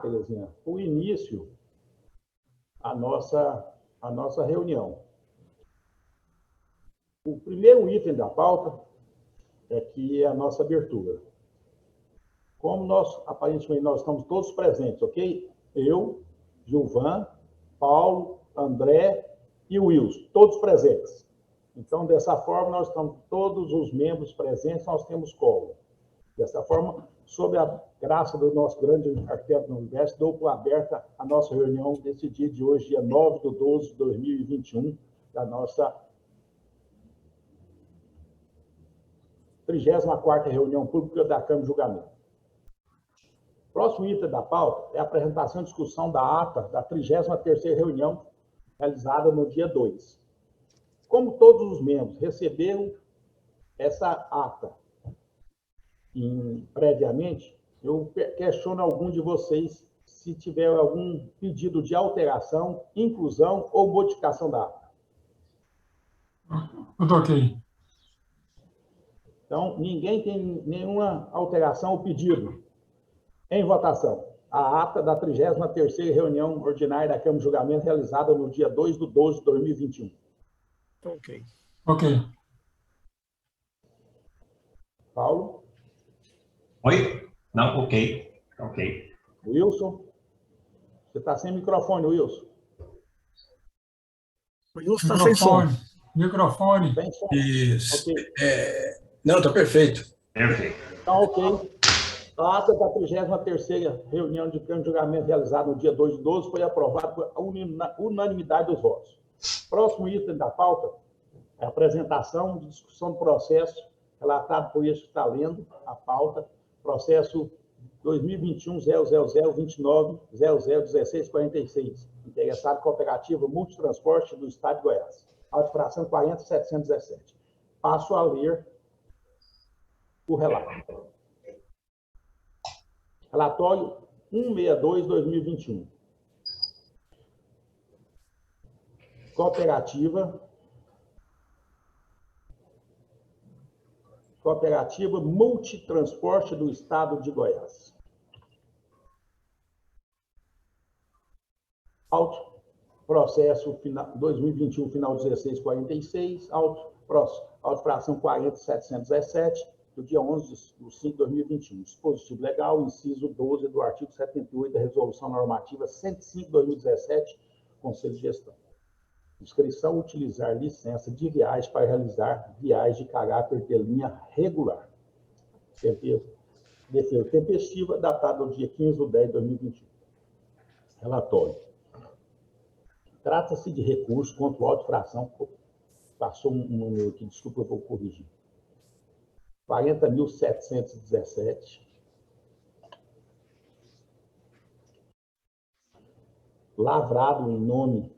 Terezinha, o início, a nossa reunião. O primeiro item da pauta é que é a nossa abertura. Como aparentemente, nós estamos todos presentes, ok? Eu, Gilvan, Paulo, André e Wilson, todos presentes. Então, dessa forma, nós estamos todos os membros presentes, nós temos colo. Dessa forma, sob a graça do nosso grande arquiteto do universo, dou por aberta a nossa reunião desse dia de hoje, dia 9/12/2021, da nossa 34ª reunião pública da Câmara de Julgamento. O próximo item da pauta é a apresentação e discussão da ata da 33ª reunião, realizada no dia 2. Como todos os membros receberam essa ata previamente, eu questiono algum de vocês se tiver algum pedido de alteração, inclusão ou modificação da ata. Tudo ok. Então, ninguém tem nenhuma alteração ou pedido. Em votação, a ata da 33ª reunião ordinária da Câmara de Julgamento, realizada no dia 2/12/2021. Ok. Ok. Paulo? Oi? Não, ok. Ok. Wilson? Você está sem microfone, Wilson. O Wilson está sem som. Microfone. Sem som. Isso. Ok. Não, está perfeito. Perfeito. Então, ok. A ata da 33ª reunião de Câmara de Julgamento realizada no dia 2/12 foi aprovada por unanimidade dos votos. Próximo item da pauta é a apresentação de discussão do processo relatado por este que está lendo a pauta, processo 2021.00029.001646, interessado Cooperativa Multitransporte do Estado de Goiás, auto-infração 40.717. Passo a ler o relato. Relatório 162/2021. Cooperativa Multitransporte do Estado de Goiás. Auto, processo 2021, final 1646, auto-infração 40.717, do dia 11/5/2021. Dispositivo legal, inciso 12 do artigo 78 da Resolução Normativa 105/2017, Conselho de Gestão. Inscrição, utilizar licença de viagem para realizar viagem de caráter de linha regular. Defesa tempestiva, datada no dia 15/10/2021. Relatório. Trata-se de recurso contra o auto-infração. Passou um número aqui, desculpa, eu vou corrigir. 40.717. Lavrado em nome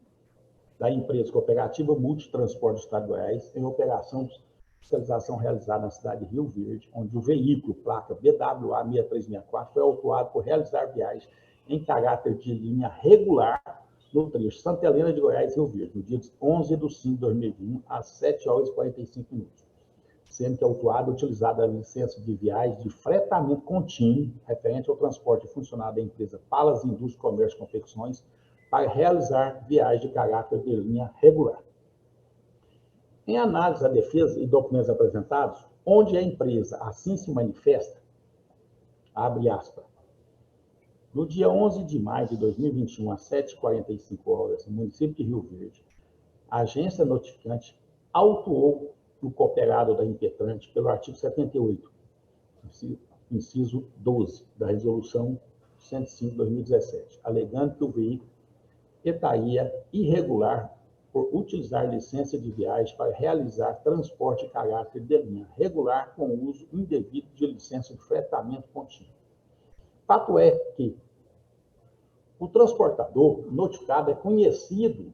da empresa Cooperativa Multitransporte do Estado de Goiás, em operação de fiscalização realizada na cidade de Rio Verde, onde o veículo, placa BWA 6364, foi autuado por realizar viagem em caráter de linha regular no trecho Santa Helena de Goiás, Rio Verde, no dia 11/5/2021, às 7h45, sendo que autuado utilizada a licença de viagem de fretamento contínuo, referente ao transporte funcionário da empresa Palas Indústria, Comércio e Confecções, para realizar viagem de caráter de linha regular. Em análise da defesa e documentos apresentados, onde a empresa assim se manifesta, abre aspas, no dia 11 de maio de 2021, às 7h45, no município de Rio Verde, a agência notificante autuou o cooperado da impetrante pelo artigo 78, inciso 12, da Resolução 105/2017, alegando que o veículo estaria irregular por utilizar licença de viagem para realizar transporte de caráter de linha regular com uso indevido de licença de fretamento contínuo. Fato é que o transportador notificado é conhecido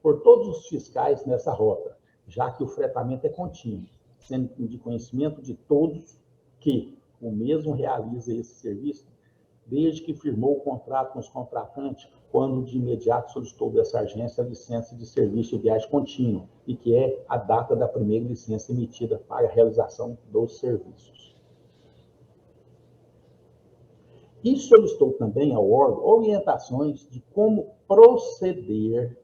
por todos os fiscais nessa rota, já que o fretamento é contínuo, sendo de conhecimento de todos que o mesmo realiza esse serviço desde que firmou o contrato com os contratantes, quando de imediato solicitou dessa agência a licença de serviço de viagem contínua, e que é a data da primeira licença emitida para a realização dos serviços. E solicitou também ao órgão orientações de como proceder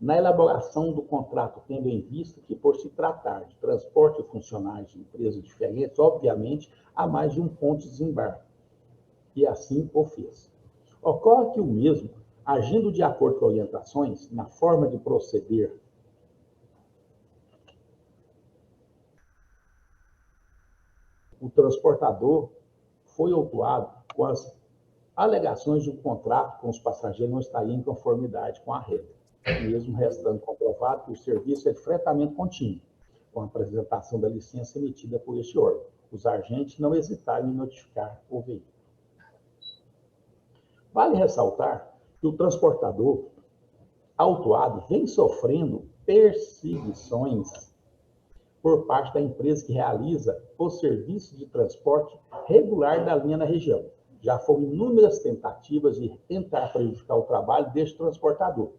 na elaboração do contrato, tendo em vista que, por se tratar de transporte de funcionários de empresas diferentes, obviamente, há mais de um ponto de desembarque, e assim o fez. Ocorre que o mesmo, agindo de acordo com orientações, na forma de proceder, o transportador foi autuado com as alegações de um contrato com os passageiros não estaria em conformidade com a regra, mesmo restando comprovado que o serviço é de fretamento contínuo, com a apresentação da licença emitida por este órgão. Os agentes não hesitaram em notificar o veículo. Vale ressaltar que o transportador autuado vem sofrendo perseguições por parte da empresa que realiza o serviço de transporte regular da linha na região. Já foram inúmeras tentativas de tentar prejudicar o trabalho deste transportador,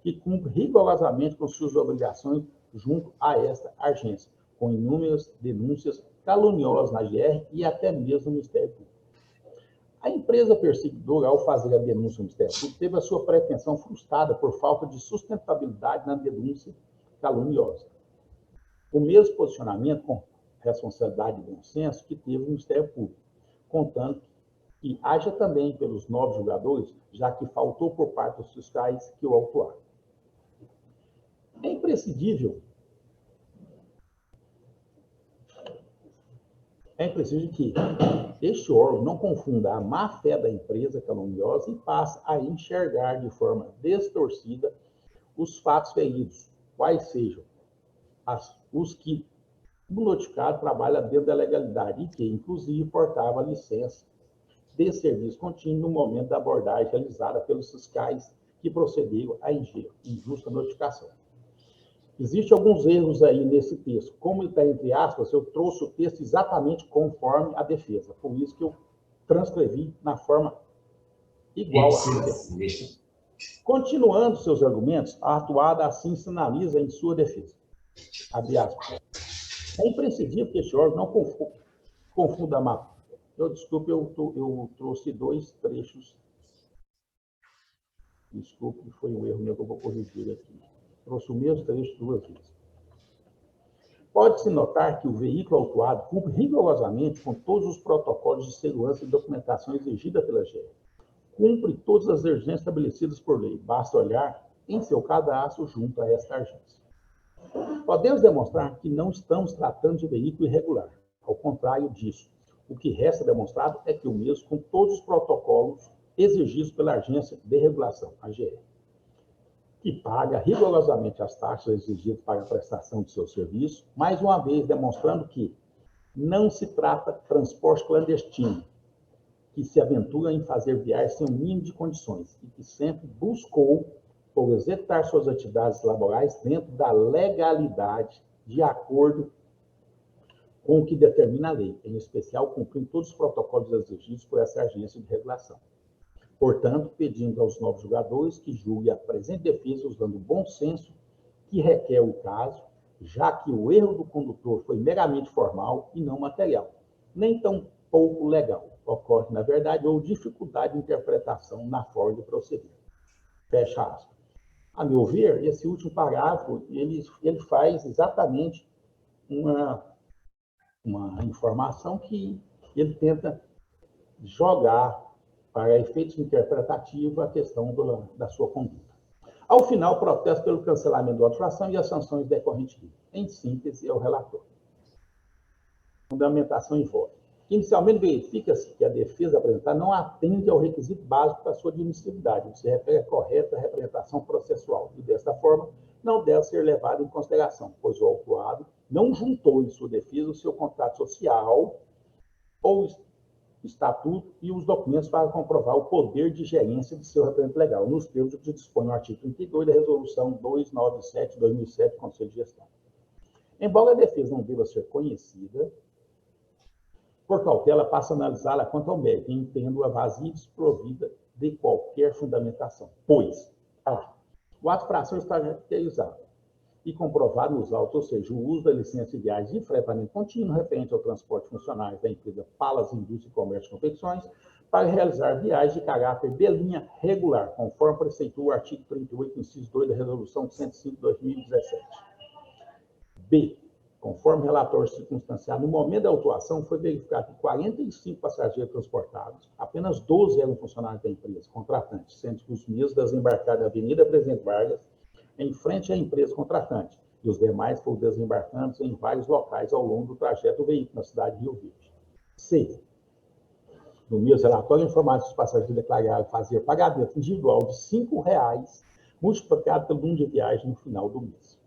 que cumpre rigorosamente com suas obrigações junto a esta agência, com inúmeras denúncias caluniosas na GR e até mesmo no Ministério Público. A empresa perseguidora, ao fazer a denúncia no Ministério Público, teve a sua pretensão frustrada por falta de sustentabilidade na denúncia caluniosa. O mesmo posicionamento com responsabilidade e bom senso que teve o Ministério Público, contando que haja também pelos novos julgadores, já que faltou por parte dos fiscais que o autuaram. É imprescindível que este órgão não confunda a má-fé da empresa caluniosa e passe a enxergar de forma distorcida os fatos feridos, quais sejam os que o notificado trabalha dentro da legalidade e que, inclusive, portava licença de serviço contínuo no momento da abordagem realizada pelos fiscais que procederam à injusta notificação. Existem alguns erros aí nesse texto. Como está entre aspas, eu trouxe o texto exatamente conforme a defesa. Por isso que eu transcrevi na forma igual à defesa. Continuando seus argumentos, a atuada assim sinaliza em sua defesa. Abre aspas. É imprescindível que este órgão não confunda a má. Desculpe, eu trouxe dois trechos. Desculpe, foi um erro meu que eu vou corrigir aqui. Trouxe o mesmo trecho duas vezes. Pode-se notar que o veículo autuado cumpre rigorosamente com todos os protocolos de segurança e documentação exigida pela GE. Cumpre todas as exigências estabelecidas por lei. Basta olhar em seu cadastro junto a esta agência. Podemos demonstrar que não estamos tratando de veículo irregular. Ao contrário disso, o que resta demonstrado é que o mesmo com todos os protocolos exigidos pela Agência de Regulação, a AGR, que paga rigorosamente as taxas exigidas para a prestação de seu serviço, mais uma vez demonstrando que não se trata de transporte clandestino, que se aventura em fazer viagens sem o mínimo de condições e que sempre buscou por executar suas atividades laborais dentro da legalidade, de acordo com o que determina a lei, em especial cumprindo todos os protocolos exigidos por essa agência de regulação. Portanto, pedimos aos novos julgadores que julguem a presente defesa usando o bom senso que requer o caso, já que o erro do condutor foi meramente formal e não material, nem tão pouco legal. Ocorre, na verdade, ou dificuldade de interpretação na forma de proceder. Fecha aspas. A meu ver, esse último parágrafo, ele faz exatamente uma informação que ele tenta jogar para efeitos interpretativos a questão da sua conduta. Ao final, protesto pelo cancelamento da autuação e as sanções decorrentes dele. Em síntese, é o relator. Fundamentação em voto. Inicialmente, verifica-se que a defesa apresentada não atende ao requisito básico da sua admissibilidade, que se refere à correta representação processual, e, desta forma, não deve ser levado em consideração, pois o autuado não juntou em sua defesa o seu contrato social ou estatuto e os documentos para comprovar o poder de gerência de seu representante legal, nos termos do que dispõe o artigo 32 da Resolução 297/2007 do Conselho de Gestão. Embora a defesa não deva ser conhecida, por cautela, passa a analisá-la quanto ao mérito, entendo-a vazia e desprovida de qualquer fundamentação, pois o ato de infração está caracterizado e comprovado nos autos, ou seja, o uso da licença de viagem de fretamento contínuo referente ao transporte funcionário da empresa Palas Indústria, Comércio e Confecções para realizar viagens de caráter de linha regular, conforme preceitua o artigo 38, inciso 2 da Resolução 105/2017. B. Conforme relatório circunstanciado, no momento da autuação, foi verificado que 45 passageiros transportados, apenas 12 eram funcionários da empresa contratante, sendo que os mesmos desembarcaram na Avenida Presidente Vargas, em frente à empresa contratante, e os demais foram desembarcados em vários locais ao longo do trajeto do veículo na cidade de Rio Verde. C. No mesmo relatório, informado que os passageiros declararam fazer pagamento individual de R$ 5,00, multiplicado pelo número de viagens no final do mês.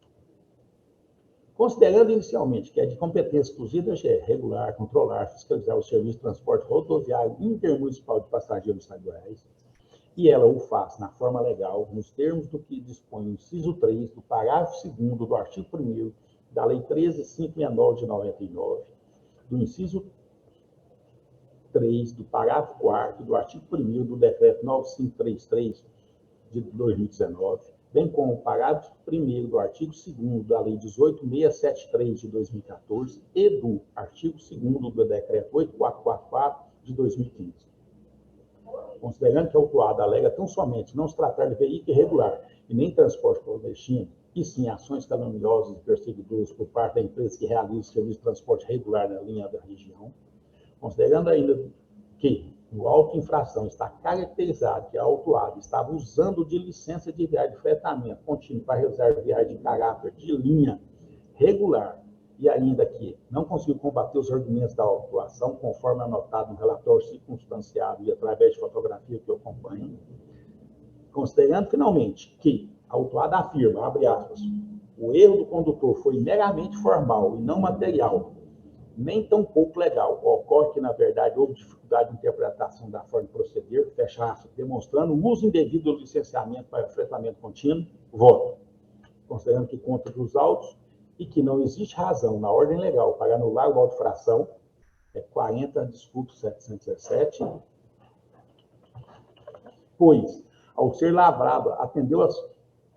Considerando inicialmente que é de competência exclusiva da GE regular, controlar, fiscalizar o serviço de transporte rodoviário intermunicipal de passageiros do Estado de Goiás, e ela o faz na forma legal, nos termos do que dispõe o inciso 3 do parágrafo 2º do artigo 1º da Lei 13.569 de 99, do inciso 3 do parágrafo 4º do artigo 1º do Decreto 9533 de 2019, bem como o parágrafo 1º do artigo 2º da Lei 18.673 de 2014 e do artigo 2º do Decreto 8444 de 2015. Considerando que a autuada alega tão somente não se tratar de veículo irregular e nem transporte clandestino, e sim ações caluniosas e perseguidoras por parte da empresa que realiza o serviço de transporte regular na linha da região, considerando ainda que no auto infração está caracterizado que a autuada estava usando de licença de viagem de fretamento contínuo para realizar viagem de caráter de linha regular e ainda que não conseguiu combater os argumentos da autuação, conforme anotado no relatório circunstanciado e através de fotografia que eu acompanho, considerando finalmente que a autuada afirma, abre aspas, o erro do condutor foi meramente formal e não material, nem tão pouco legal. Ocorre que, na verdade, houve dificuldade de interpretação da forma de proceder, fecha aspas, demonstrando o uso indevido do licenciamento para fretamento contínuo, voto. Considerando que conta dos autos e que não existe razão na ordem legal para anular o auto infração, é 40.717, pois, ao ser lavrado, atendeu às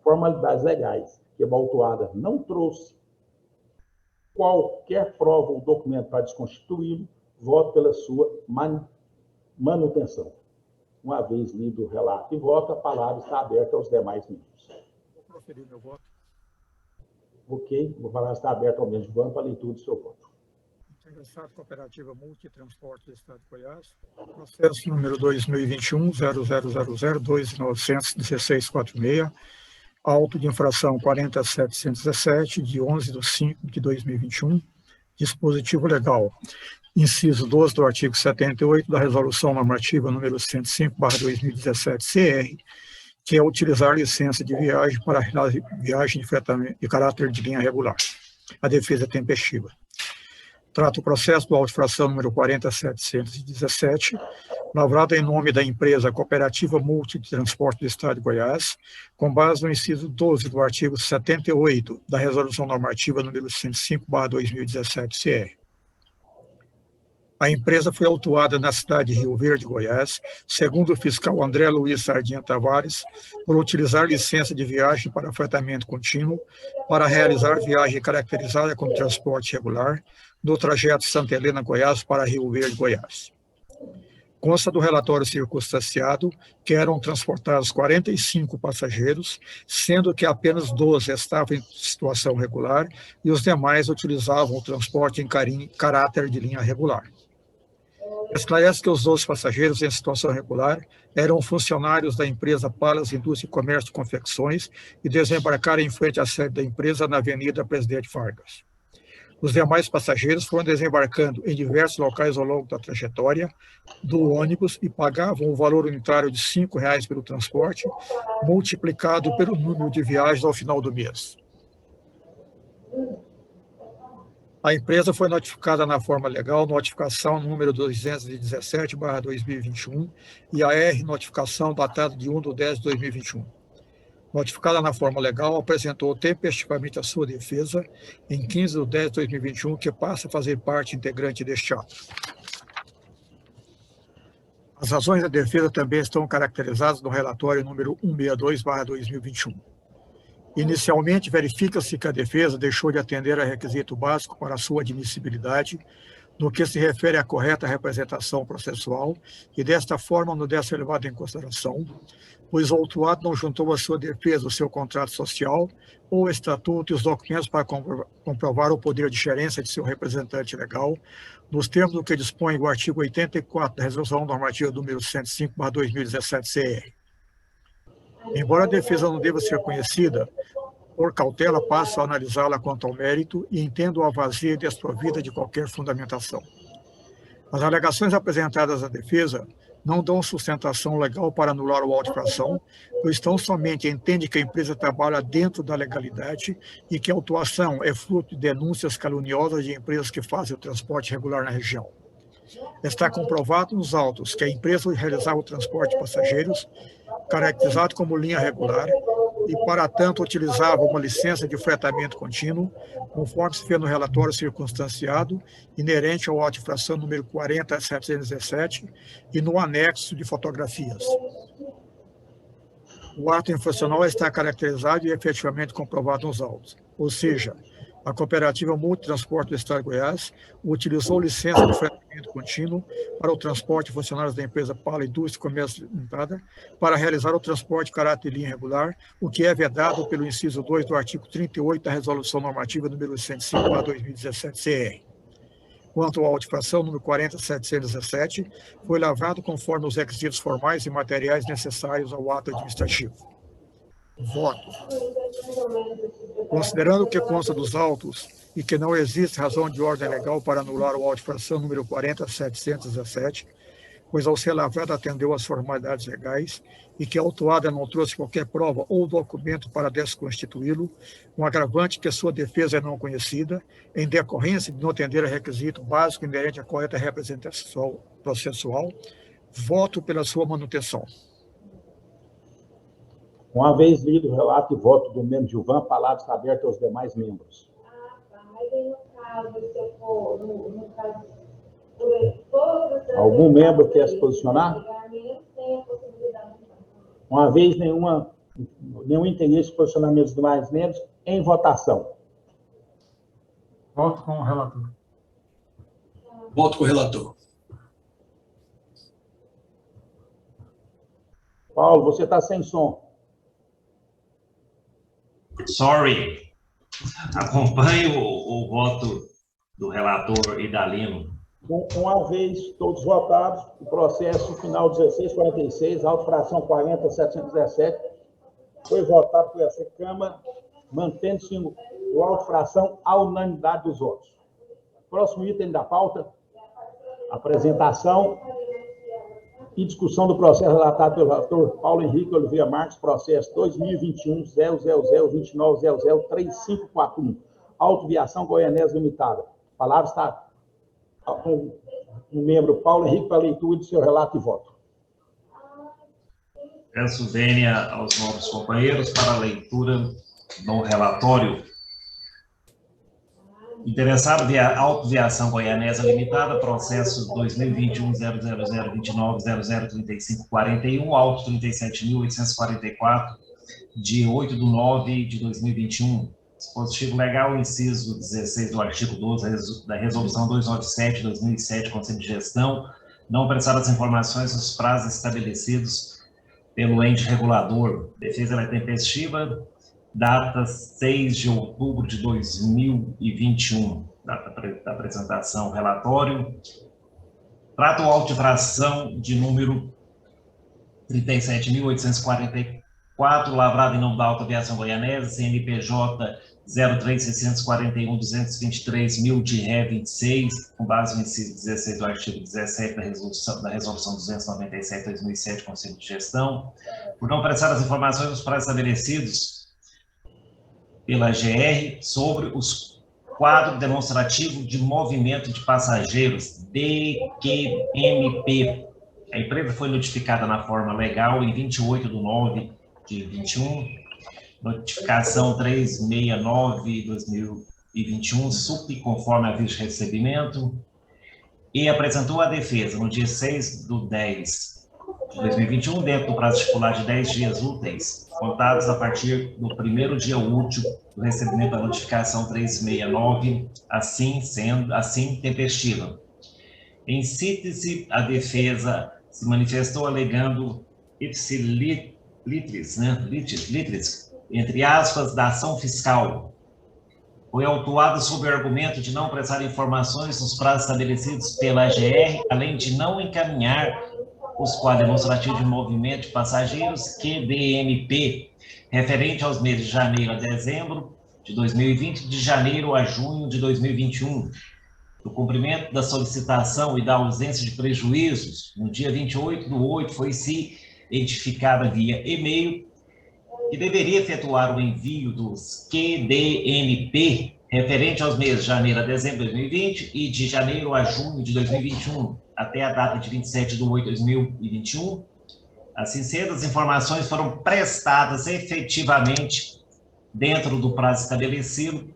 formalidades legais, que a autuada não trouxe qualquer prova ou documento para desconstituí-lo, voto pela sua manutenção. Uma vez lido o relato e voto, a palavra está aberta aos demais membros. Vou proferir meu voto. Ok, a palavra está aberta ao membro de banco para a leitura do seu voto. Interessado Cooperativa Multitransporte do Estado de Goiás, processo número 2021-0000291646, auto de infração 4717, de 11/5/2021, dispositivo legal, inciso 12 do artigo 78 da Resolução Normativa número 105/2017-CR, que é utilizar licença de viagem para viagem de fretamento de caráter de linha regular. A defesa é tempestiva. Trata o processo do auto de infração número 4717, lavrado em nome da empresa Cooperativa Multitransporte do Estado de Goiás, com base no inciso 12 do artigo 78 da Resolução Normativa número 105/2017-CR. A empresa foi autuada na cidade de Rio Verde, Goiás, segundo o fiscal André Luiz Sardinha Tavares, por utilizar licença de viagem para fretamento contínuo para realizar viagem caracterizada como transporte regular no trajeto Santa Helena, Goiás, para Rio Verde, Goiás. Consta do relatório circunstanciado que eram transportados 45 passageiros, sendo que apenas 12 estavam em situação regular e os demais utilizavam o transporte em caráter de linha regular. Esclarece que os 12 passageiros em situação regular eram funcionários da empresa Palas Indústria, Comércio e Confecções e desembarcaram em frente à sede da empresa na Avenida Presidente Vargas. Os demais passageiros foram desembarcando em diversos locais ao longo da trajetória do ônibus e pagavam o valor unitário de R$ 5,00 pelo transporte, multiplicado pelo número de viagens ao final do mês. A empresa foi notificada na forma legal, notificação número 217/2021 e a R notificação datada de 1/10/2021. Notificada na forma legal, apresentou tempestivamente a sua defesa em 15/10/2021, que passa a fazer parte integrante deste ato. As razões da defesa também estão caracterizadas no relatório número 162/2021. Inicialmente, verifica-se que a defesa deixou de atender a requisito básico para sua admissibilidade, no que se refere à correta representação processual, e desta forma não deve ser levado em consideração, pois o autuado não juntou à sua defesa o seu contrato social ou o estatuto e os documentos para comprovar o poder de gerência de seu representante legal, nos termos do que dispõe o artigo 84 da Resolução Normativa número 105/2017-CR. Embora a defesa não deva ser conhecida, por cautela passo a analisá-la quanto ao mérito e entendo-a vazia e desprovida de qualquer fundamentação. As alegações apresentadas à defesa não dão sustentação legal para anular o auto de infração, pois tão somente entende que a empresa trabalha dentro da legalidade e que a autuação é fruto de denúncias caluniosas de empresas que fazem o transporte regular na região. Está comprovado nos autos que a empresa realizava o transporte de passageiros, caracterizado como linha regular, e, para tanto, utilizava uma licença de fretamento contínuo, conforme se vê no relatório circunstanciado, inerente ao auto de infração número 40.717 e no anexo de fotografias. O ato infracional está caracterizado e efetivamente comprovado nos autos, ou seja, a Cooperativa Multitransporte do Estado de Goiás utilizou licença de fretamento contínuo para o transporte de funcionários da empresa Pala Indústria e Comércio Limitada para realizar o transporte de caráter de linha regular, o que é vedado pelo inciso 2 do artigo 38 da Resolução Normativa número 105/2017-CR. Quanto à auto de infração número 40.717, foi lavrado conforme os requisitos formais e materiais necessários ao ato administrativo. Voto. Considerando o que consta dos autos e que não existe razão de ordem legal para anular o auto de infração número 40.717, pois ao ser lavrado atendeu às formalidades legais e que a autuada não trouxe qualquer prova ou documento para desconstituí-lo, um agravante que sua defesa é não conhecida, em decorrência de não atender a requisito básico inerente à correta representação processual, voto pela sua manutenção. Uma vez lido o relato e voto do membro Gilvan, a palavra está aberta aos demais membros. Algum membro quer se posicionar? Uma vez nenhum interesse de posicionamento dos demais membros, em votação. Voto com o relator. Voto com o relator. Paulo, você está sem som. Sorry. Acompanho o voto do relator Idalino. Uma vez todos votados, o processo final 1646, auto-infração 40.717, foi votado por essa Câmara, mantendo-se o auto-infração à unanimidade dos votos. Próximo item da pauta, apresentação e discussão do processo relatado pelo relator Paulo Henrique Oliveira Marques, processo 2021-000-2900-3541, Autoviação Goianese Limitada. A palavra está com o membro Paulo Henrique para a leitura do seu relato e voto. Peço vênia aos novos companheiros para a leitura do relatório. Interessado via Autoviação Goianese Limitada, processo 2021-000-2900-3541, auto 37.844, de 8/9/2021. Dispositivo legal, inciso 16 do artigo 12 da Resolução 297/2007, Conselho de Gestão, não prestar as informações nos prazos estabelecidos pelo ente regulador. Defesa é tempestiva, data 6 de outubro de 2021, data da apresentação, relatório. Trata o auto de infração de número 37.844, lavrado em nome da Autoviação Goianese, CNPJ 03.641.223.000 de Ré 26, com base no inciso 16 do artigo 17 da Resolução 297/2007, Conselho de Gestão, por não prestar as informações nos prazos estabelecidos pela GR sobre os quadros demonstrativos de movimento de passageiros, DQMP. A empresa foi notificada na forma legal em 28/9/21, notificação 369/2021, SUP, conforme aviso de recebimento, e apresentou a defesa no dia 6/10 de 2021, dentro do prazo estipulado de 10 dias úteis, contados a partir do primeiro dia útil do recebimento da notificação 369, assim tempestiva. Em síntese, a defesa se manifestou alegando ipsilitris, entre aspas, da ação fiscal. Foi autuado sob o argumento de não prestar informações nos prazos estabelecidos pela AGR, além de não encaminhar os quadros demonstrativos de movimento de passageiros QDMP, referente aos meses de janeiro a dezembro de 2020 e de janeiro a junho de 2021. Do cumprimento da solicitação e da ausência de prejuízos, no dia 28/8 foi cientificada via e-mail que deveria efetuar o envio dos QDMP referente aos meses de janeiro a dezembro de 2020 e de janeiro a junho de 2021, até a data de 27/8 de 2021. Assim sendo, as informações foram prestadas efetivamente dentro do prazo estabelecido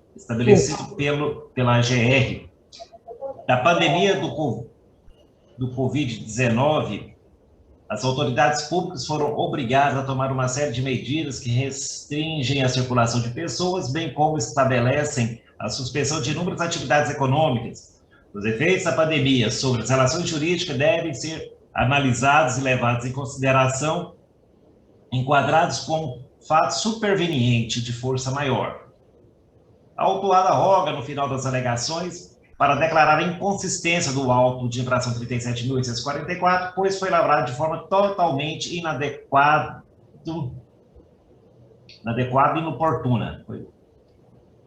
pela AGR. Da pandemia do Covid-19, as autoridades públicas foram obrigadas a tomar uma série de medidas que restringem a circulação de pessoas, bem como estabelecem a suspensão de inúmeras atividades econômicas. Os efeitos da pandemia sobre as relações jurídicas devem ser analisados e levados em consideração, enquadrados como fato superveniente de força maior. A autuada roga, no final das alegações, para declarar a inconsistência do auto de infração 37.844, pois foi lavrado de forma totalmente inadequada e inoportuna.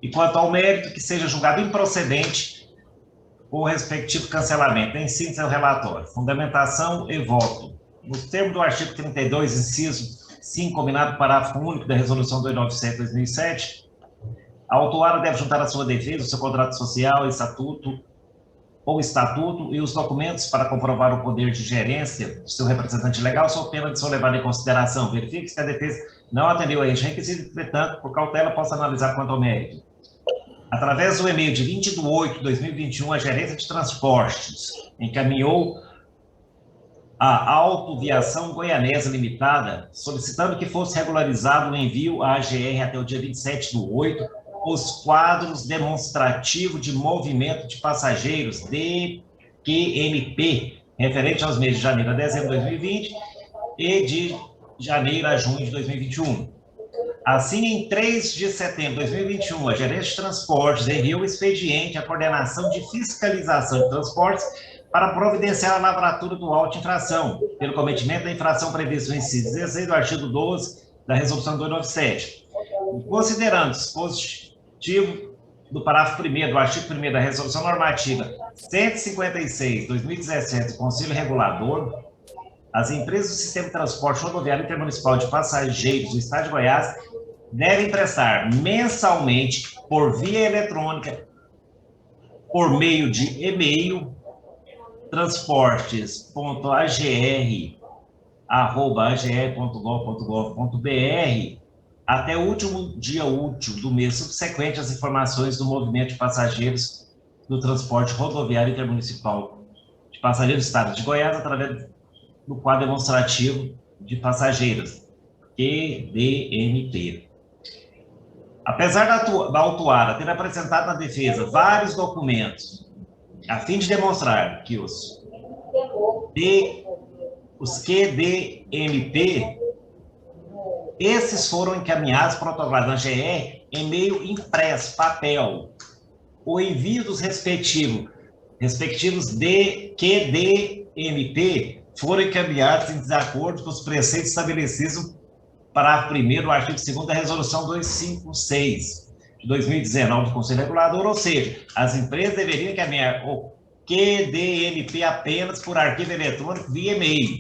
E quanto ao mérito, que seja julgado improcedente o respectivo cancelamento. Em síntese, o relatório. Fundamentação e voto. Nos termos do artigo 32, inciso 5, combinado parágrafo único da Resolução 297/2007, a autuada deve juntar à sua defesa o seu contrato social, estatuto e os documentos para comprovar o poder de gerência do seu representante legal, sob pena de ser levado em consideração. Verifique se a defesa não atendeu a este requisito, entretanto, por cautela, possa analisar quanto ao mérito. Através do e-mail de 20/8 de 2021, a Gerência de Transportes encaminhou a Autoviação Goianesa Limitada, solicitando que fosse regularizado o envio à AGR até o dia 27/8, os quadros demonstrativos de movimento de passageiros, DQMP, referente aos meses de janeiro a dezembro de 2020 e de janeiro a junho de 2021. Assim, em 3 de setembro de 2021, a Gerência de Transportes enviou o expediente à Coordenação de Fiscalização de Transportes para providenciar a lavratura do auto de infração, pelo cometimento da infração prevista no inciso 16 do artigo 12 da Resolução 297. Considerando o dispositivo do parágrafo 1º do artigo 1º da Resolução Normativa 156/2017 do Conselho Regulador, as empresas do Sistema de Transporte Rodoviário Intermunicipal de Passageiros do Estado de Goiás devem prestar mensalmente, por via eletrônica, por meio de e-mail, transportes.agr@agr.gov.br, até o último dia útil do mês subsequente às informações do movimento de passageiros do transporte rodoviário intermunicipal de passageiros do Estado de Goiás, através do quadro demonstrativo de passageiros, QDMP. Apesar da autuada ter apresentado na defesa vários documentos a fim de demonstrar que os QDMP, esses foram encaminhados, protocolados na GR, em meio impresso, papel. O envio dos respectivos QDMP foram encaminhados em desacordo com os preceitos estabelecidos no parágrafo 1º do artigo 2º da Resolução 256 de 2019 do Conselho Regulador, ou seja, as empresas deveriam encaminhar o QDMP apenas por arquivo eletrônico via e-mail.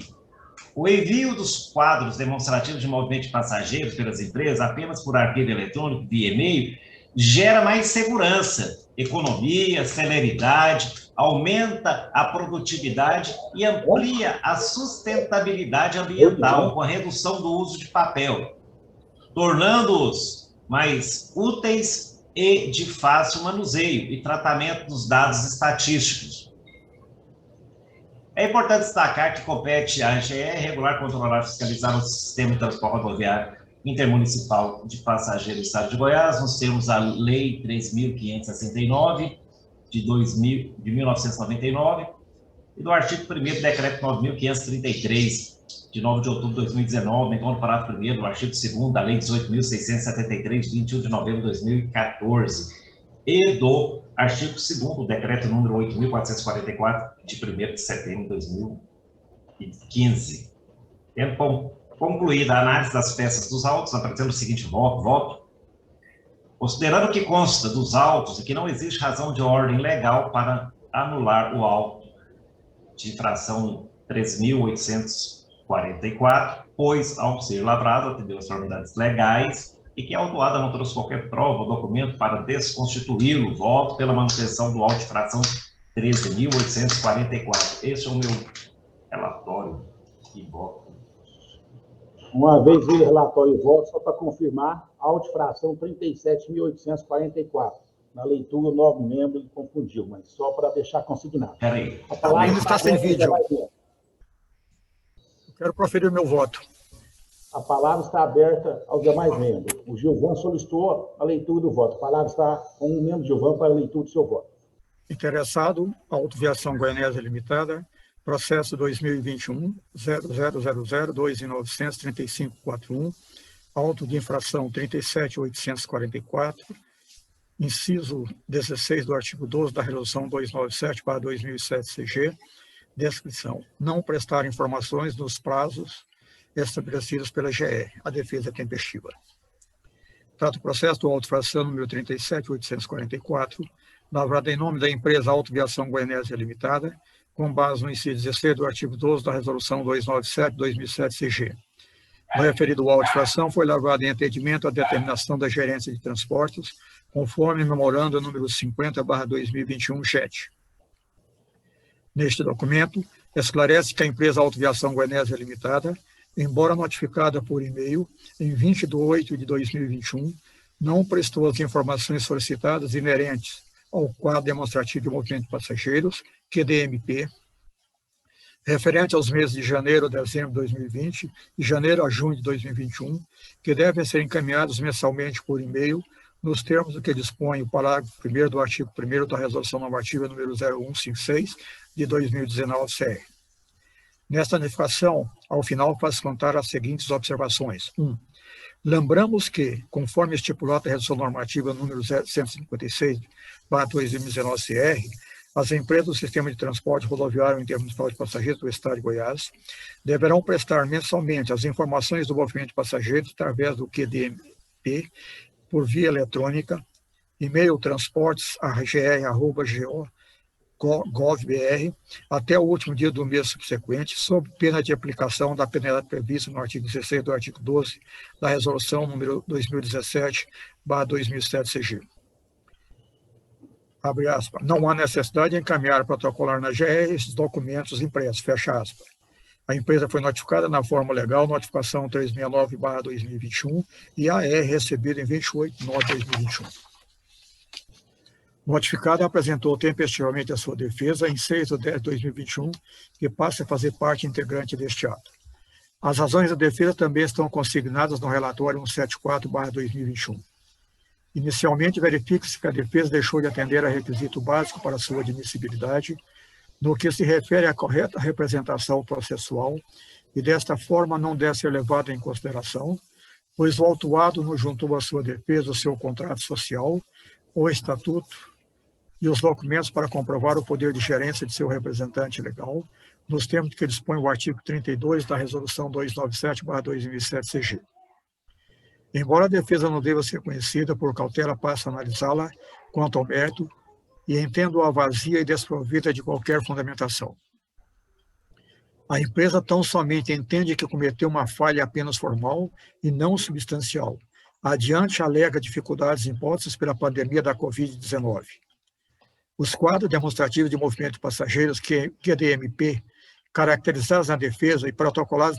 O envio dos quadros demonstrativos de movimento de passageiros pelas empresas apenas por arquivo eletrônico via e-mail gera mais segurança, economia, celeridade, aumenta a produtividade e amplia a sustentabilidade ambiental com a redução do uso de papel, tornando-os mais úteis e de fácil manuseio e tratamento dos dados estatísticos. É importante destacar que compete à AGE regular, controlar e fiscalizar o sistema de transporte rodoviário intermunicipal de passageiros do Estado de Goiás. Nós temos a Lei 3.569, de 1999, e do artigo 1º do Decreto 9.533, de 9 de outubro de 2019, então, no parágrafo 1º do artigo 2º da Lei 18.673, de 21 de novembro de 2014, e do artigo 2º do Decreto número 8.444, de 1º de setembro de 2015. Tendo concluída a análise das peças dos autos, apresentando o seguinte voto. Considerando que consta dos autos e que não existe razão de ordem legal para anular o auto de infração 3.844, pois, ao ser lavrado, atendeu às formalidades legais e que a autuada não trouxe qualquer prova ou documento para desconstituí-lo, voto pela manutenção do auto de infração 13.844. Este é o meu relatório e voto. Uma vez o relatório e voto, só para confirmar, auto-infração 37.844. Na leitura, o 9 membros ele confundiu, mas só para deixar consignado. Peraí. Ainda está sem vídeo. Eu quero proferir o meu voto. A palavra está aberta aos demais membros. O Gilvan solicitou a leitura do voto. A palavra está com o membro Gilvan para a leitura do seu voto. Interessado, Autoviação Goianésia Limitada, processo 2021 0000293541, auto de infração 37.844, inciso 16 do artigo 12 da Resolução 297/2007 CG, descrição: não prestar informações nos prazos estabelecidos pela GE, a defesa tempestiva. Trata o processo do auto-infração número 37.844, lavrado em nome da empresa Autoviação Goianésia Limitada, com base no inciso 16 do artigo 12 da Resolução 297/2007 CG. O referido auto-infração foi lavrado em atendimento à determinação da Gerência de Transportes, conforme memorando número 50/2021 JET. Neste documento, esclarece que a empresa Autoviação Goianésia Limitada, embora notificada por e-mail em 20 de 8 de 2021, não prestou as informações solicitadas inerentes ao quadro demonstrativo de movimento de passageiros, QDMP, referente aos meses de janeiro a dezembro de 2020 e janeiro a junho de 2021, que devem ser encaminhados mensalmente por e-mail, nos termos do que dispõe o parágrafo 1º do artigo 1º da Resolução Normativa número 0156 de 2019 CR. Nesta notificação, ao final, faz contar as seguintes observações. 1. Lembramos que, conforme estipulado a Resolução Normativa número 156/2019 CR, as empresas do Sistema de Transporte Rodoviário Intermunicipal de Passageiros do Estado de Goiás deverão prestar mensalmente as informações do movimento de passageiros através do QDMP por via eletrônica, e-mail transportes@gr.gov.br até o último dia do mês subsequente, sob pena de aplicação da penalidade prevista no artigo 16 do artigo 12 da Resolução número 2017/2007 CG. Abre aspas, não há necessidade de encaminhar protocolar na GE esses documentos impressos, fecha aspas. A empresa foi notificada na forma legal, notificação 369/2021, e AR recebida em 28 de novembro de 2021. O notificado apresentou tempestivamente a sua defesa em 6 de 10 de 2021, que passa a fazer parte integrante deste ato. As razões da defesa também estão consignadas no relatório 174/2021. Inicialmente, verifica-se que a defesa deixou de atender a requisito básico para sua admissibilidade, no que se refere à correta representação processual, e desta forma não deve ser levada em consideração, pois o autuado não juntou à sua defesa o seu contrato social, o estatuto e os documentos para comprovar o poder de gerência de seu representante legal, nos termos que dispõe o artigo 32 da Resolução 297/2007 CG. Embora a defesa não deva ser conhecida, por cautela passa a analisá-la quanto ao mérito e entendo-a vazia e desprovida de qualquer fundamentação. A empresa tão somente entende que cometeu uma falha apenas formal e não substancial. Adiante, alega dificuldades impostas pela pandemia da Covid-19. Os quadros demonstrativos de movimento de passageiros QDMP, caracterizados na defesa e protocolados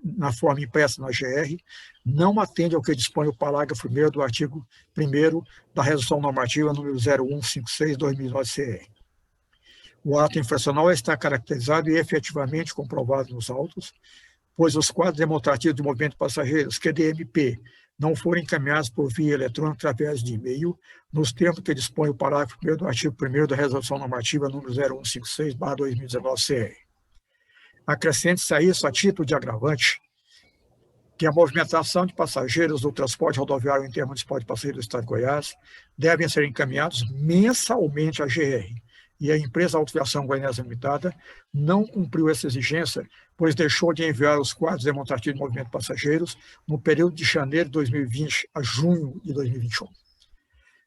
na forma impressa na GR, não atende ao que dispõe o parágrafo 1º do artigo 1º da Resolução Normativa número 0156/2009 CR. O ato infracional está caracterizado e efetivamente comprovado nos autos, pois os quadros demonstrativos de movimento de passageiros, QDMP, não foram encaminhados por via eletrônica através de e-mail, nos termos que dispõe o parágrafo 1º do artigo 1º da Resolução Normativa número 0156/2019-CR. Acrescente-se a isso, a título de agravante, que a movimentação de passageiros do transporte rodoviário intermunicipal de passageiros do Estado de Goiás devem ser encaminhados mensalmente à GR, e a empresa Autoviação Goianesa Limitada não cumpriu essa exigência, pois deixou de enviar os quadros demonstrativos de movimento de passageiros no período de janeiro de 2020 a junho de 2021.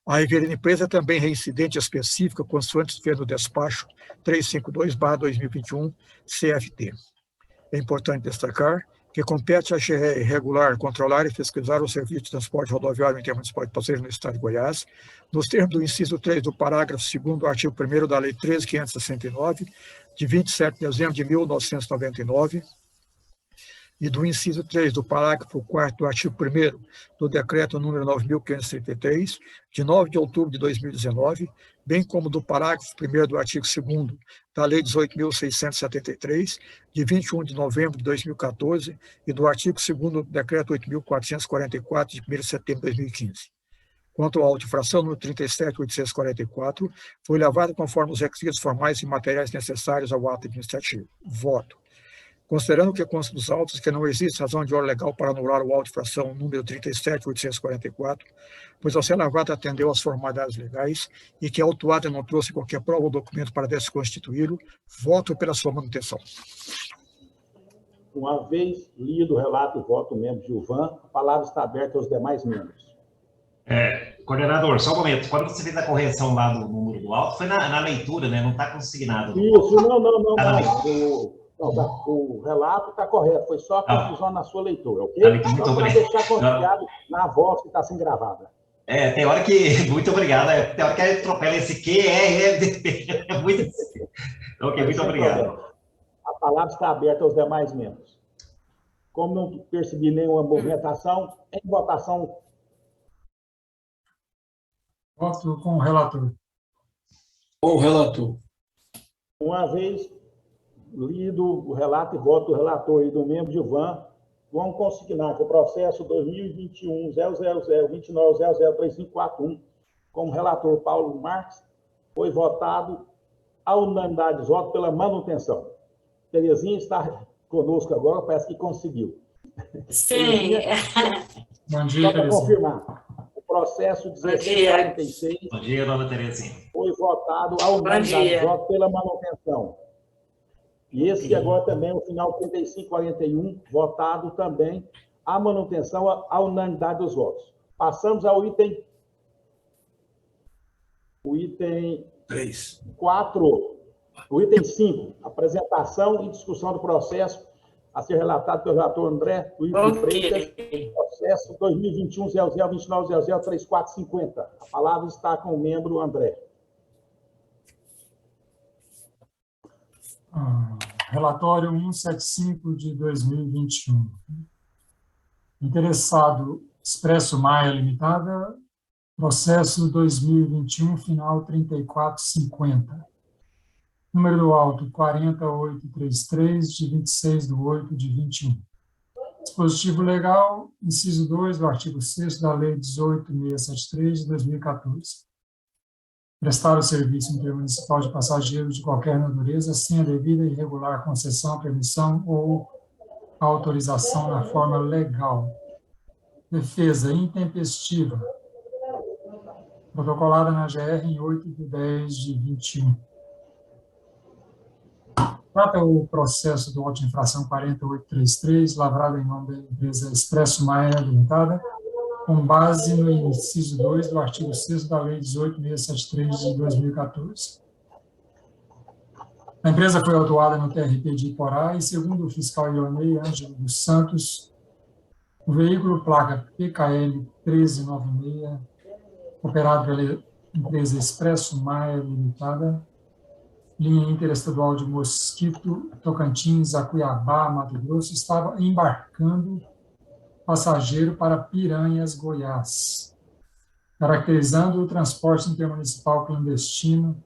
A referida empresa é também reincidente específica, consoante no despacho 352/2021 CFT. É importante destacar que compete à GR regular, controlar e fiscalizar o serviço de transporte rodoviário intermunicipal de passageiros no Estado de Goiás, nos termos do inciso 3 do parágrafo 2º do artigo 1º da Lei 13.569, de 27 de dezembro de 1999, e do inciso 3 do parágrafo 4º do artigo 1º do Decreto número 9.533, de 9 de outubro de 2019, bem como do parágrafo 1º do artigo 2º da Lei 18.673, de 21 de novembro de 2014, e do artigo 2º do Decreto 8.444, de 1º de setembro de 2015. Quanto à auto-infração número 37.844, foi levada conforme os requisitos formais e materiais necessários ao ato administrativo. Voto. Considerando que consta dos autos que não existe razão de ordem legal para anular o auto-infração número 37.844, pois ao ser lavado atendeu às formalidades legais e que a autuada não trouxe qualquer prova ou documento para desconstituí-lo, voto pela sua manutenção. Uma vez lido o relato e voto do membro Gilvan, a palavra está aberta aos demais membros. Coordenador, só um momento. Quando você fez a correção lá do número do auto, foi na leitura, né? Não está consignado. Isso, não. O relato está correto, foi só a confusão na sua leitura, ok? Só para deixar considerado na voz que está sendo gravada. Tem hora que... Muito obrigado. Tem hora que atropela esse QRFDP. É muito... Ok, muito obrigado. A palavra está aberta aos demais membros. Como não percebi nenhuma movimentação, em votação. Voto com o relator. Com o relator. Uma vez lido o relato e voto do relator e do membro Gilvan, vão consignar que o processo 2021-000-2900-3541, como relator Paulo Marques, foi votado à unanimidade dos votos pela manutenção. Terezinha está conosco agora, parece que conseguiu. Sim. Bom dia, só para confirmar, o processo 1646 Bom dia, dona Terezinha. Foi votado à unanimidade dos votos pela manutenção. E esse agora também, o final 3541, votado também a manutenção, à unanimidade dos votos. Passamos ao item 4, o item 5, apresentação e discussão do processo a ser relatado pelo relator André Luiz de Freitas, processo 2021-00-2900-3450. A palavra está com o membro André. Relatório 175 de 2021. Interessado, Expresso Maia Limitada, processo 2021, final 3450. Número do auto 40833, de 26 de 8 de 21. Dispositivo legal, inciso 2 do artigo 6º da Lei 18.673, de 2014. Prestar o serviço intermunicipal de passageiros de qualquer natureza sem a devida e regular concessão, permissão ou autorização na forma legal. Defesa intempestiva, protocolada na GR em 8 de 10 de 21. Trata o processo do auto de infração 4833, lavrado em nome da empresa Expresso Maia Limitada, com base no inciso 2 do artigo 6º da Lei 18.673 de 2014. A empresa foi autuada no TRT de Iporá e, segundo o fiscal Ionei Ângelo dos Santos, o veículo placa PKL 1396, operado pela empresa Expresso Maia Limitada, linha interestadual de Mosquito, Tocantins, a Cuiabá, Mato Grosso, estava embarcando passageiro para Piranhas, Goiás, caracterizando o transporte intermunicipal clandestino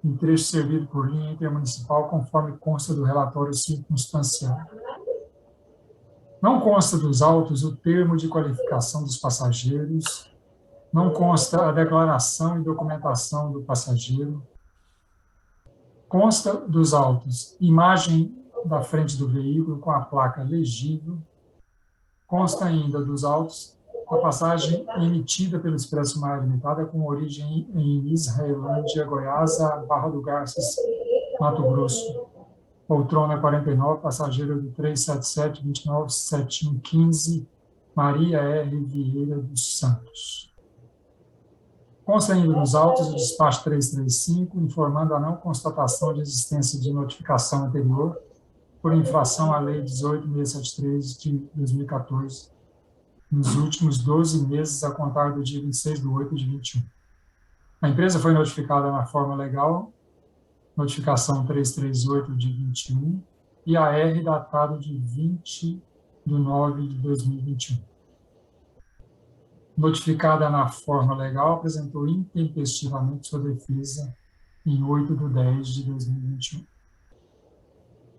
em trecho servido por linha intermunicipal, conforme consta do relatório circunstanciado. Não consta dos autos o termo de qualificação dos passageiros, não consta a declaração e documentação do passageiro, consta dos autos imagem da frente do veículo com a placa legível, consta ainda dos autos a passagem emitida pelo Expresso Maia Limitada com origem em Israelândia, Goiás, a Barra do Garças, Mato Grosso. Poltrona 49, passageiro do 377-29-7115, Maria R. Vieira dos Santos. Consta ainda nos autos o despacho 335, informando a não constatação de existência de notificação anterior por infração à Lei 18.673 de 2014, nos últimos 12 meses a contar do dia 26/8 de 21. A empresa foi notificada na forma legal, notificação 338 de 21, e a R datado de 20/9 de 2021. Notificada na forma legal, apresentou intempestivamente sua defesa em 8/10 de 2021.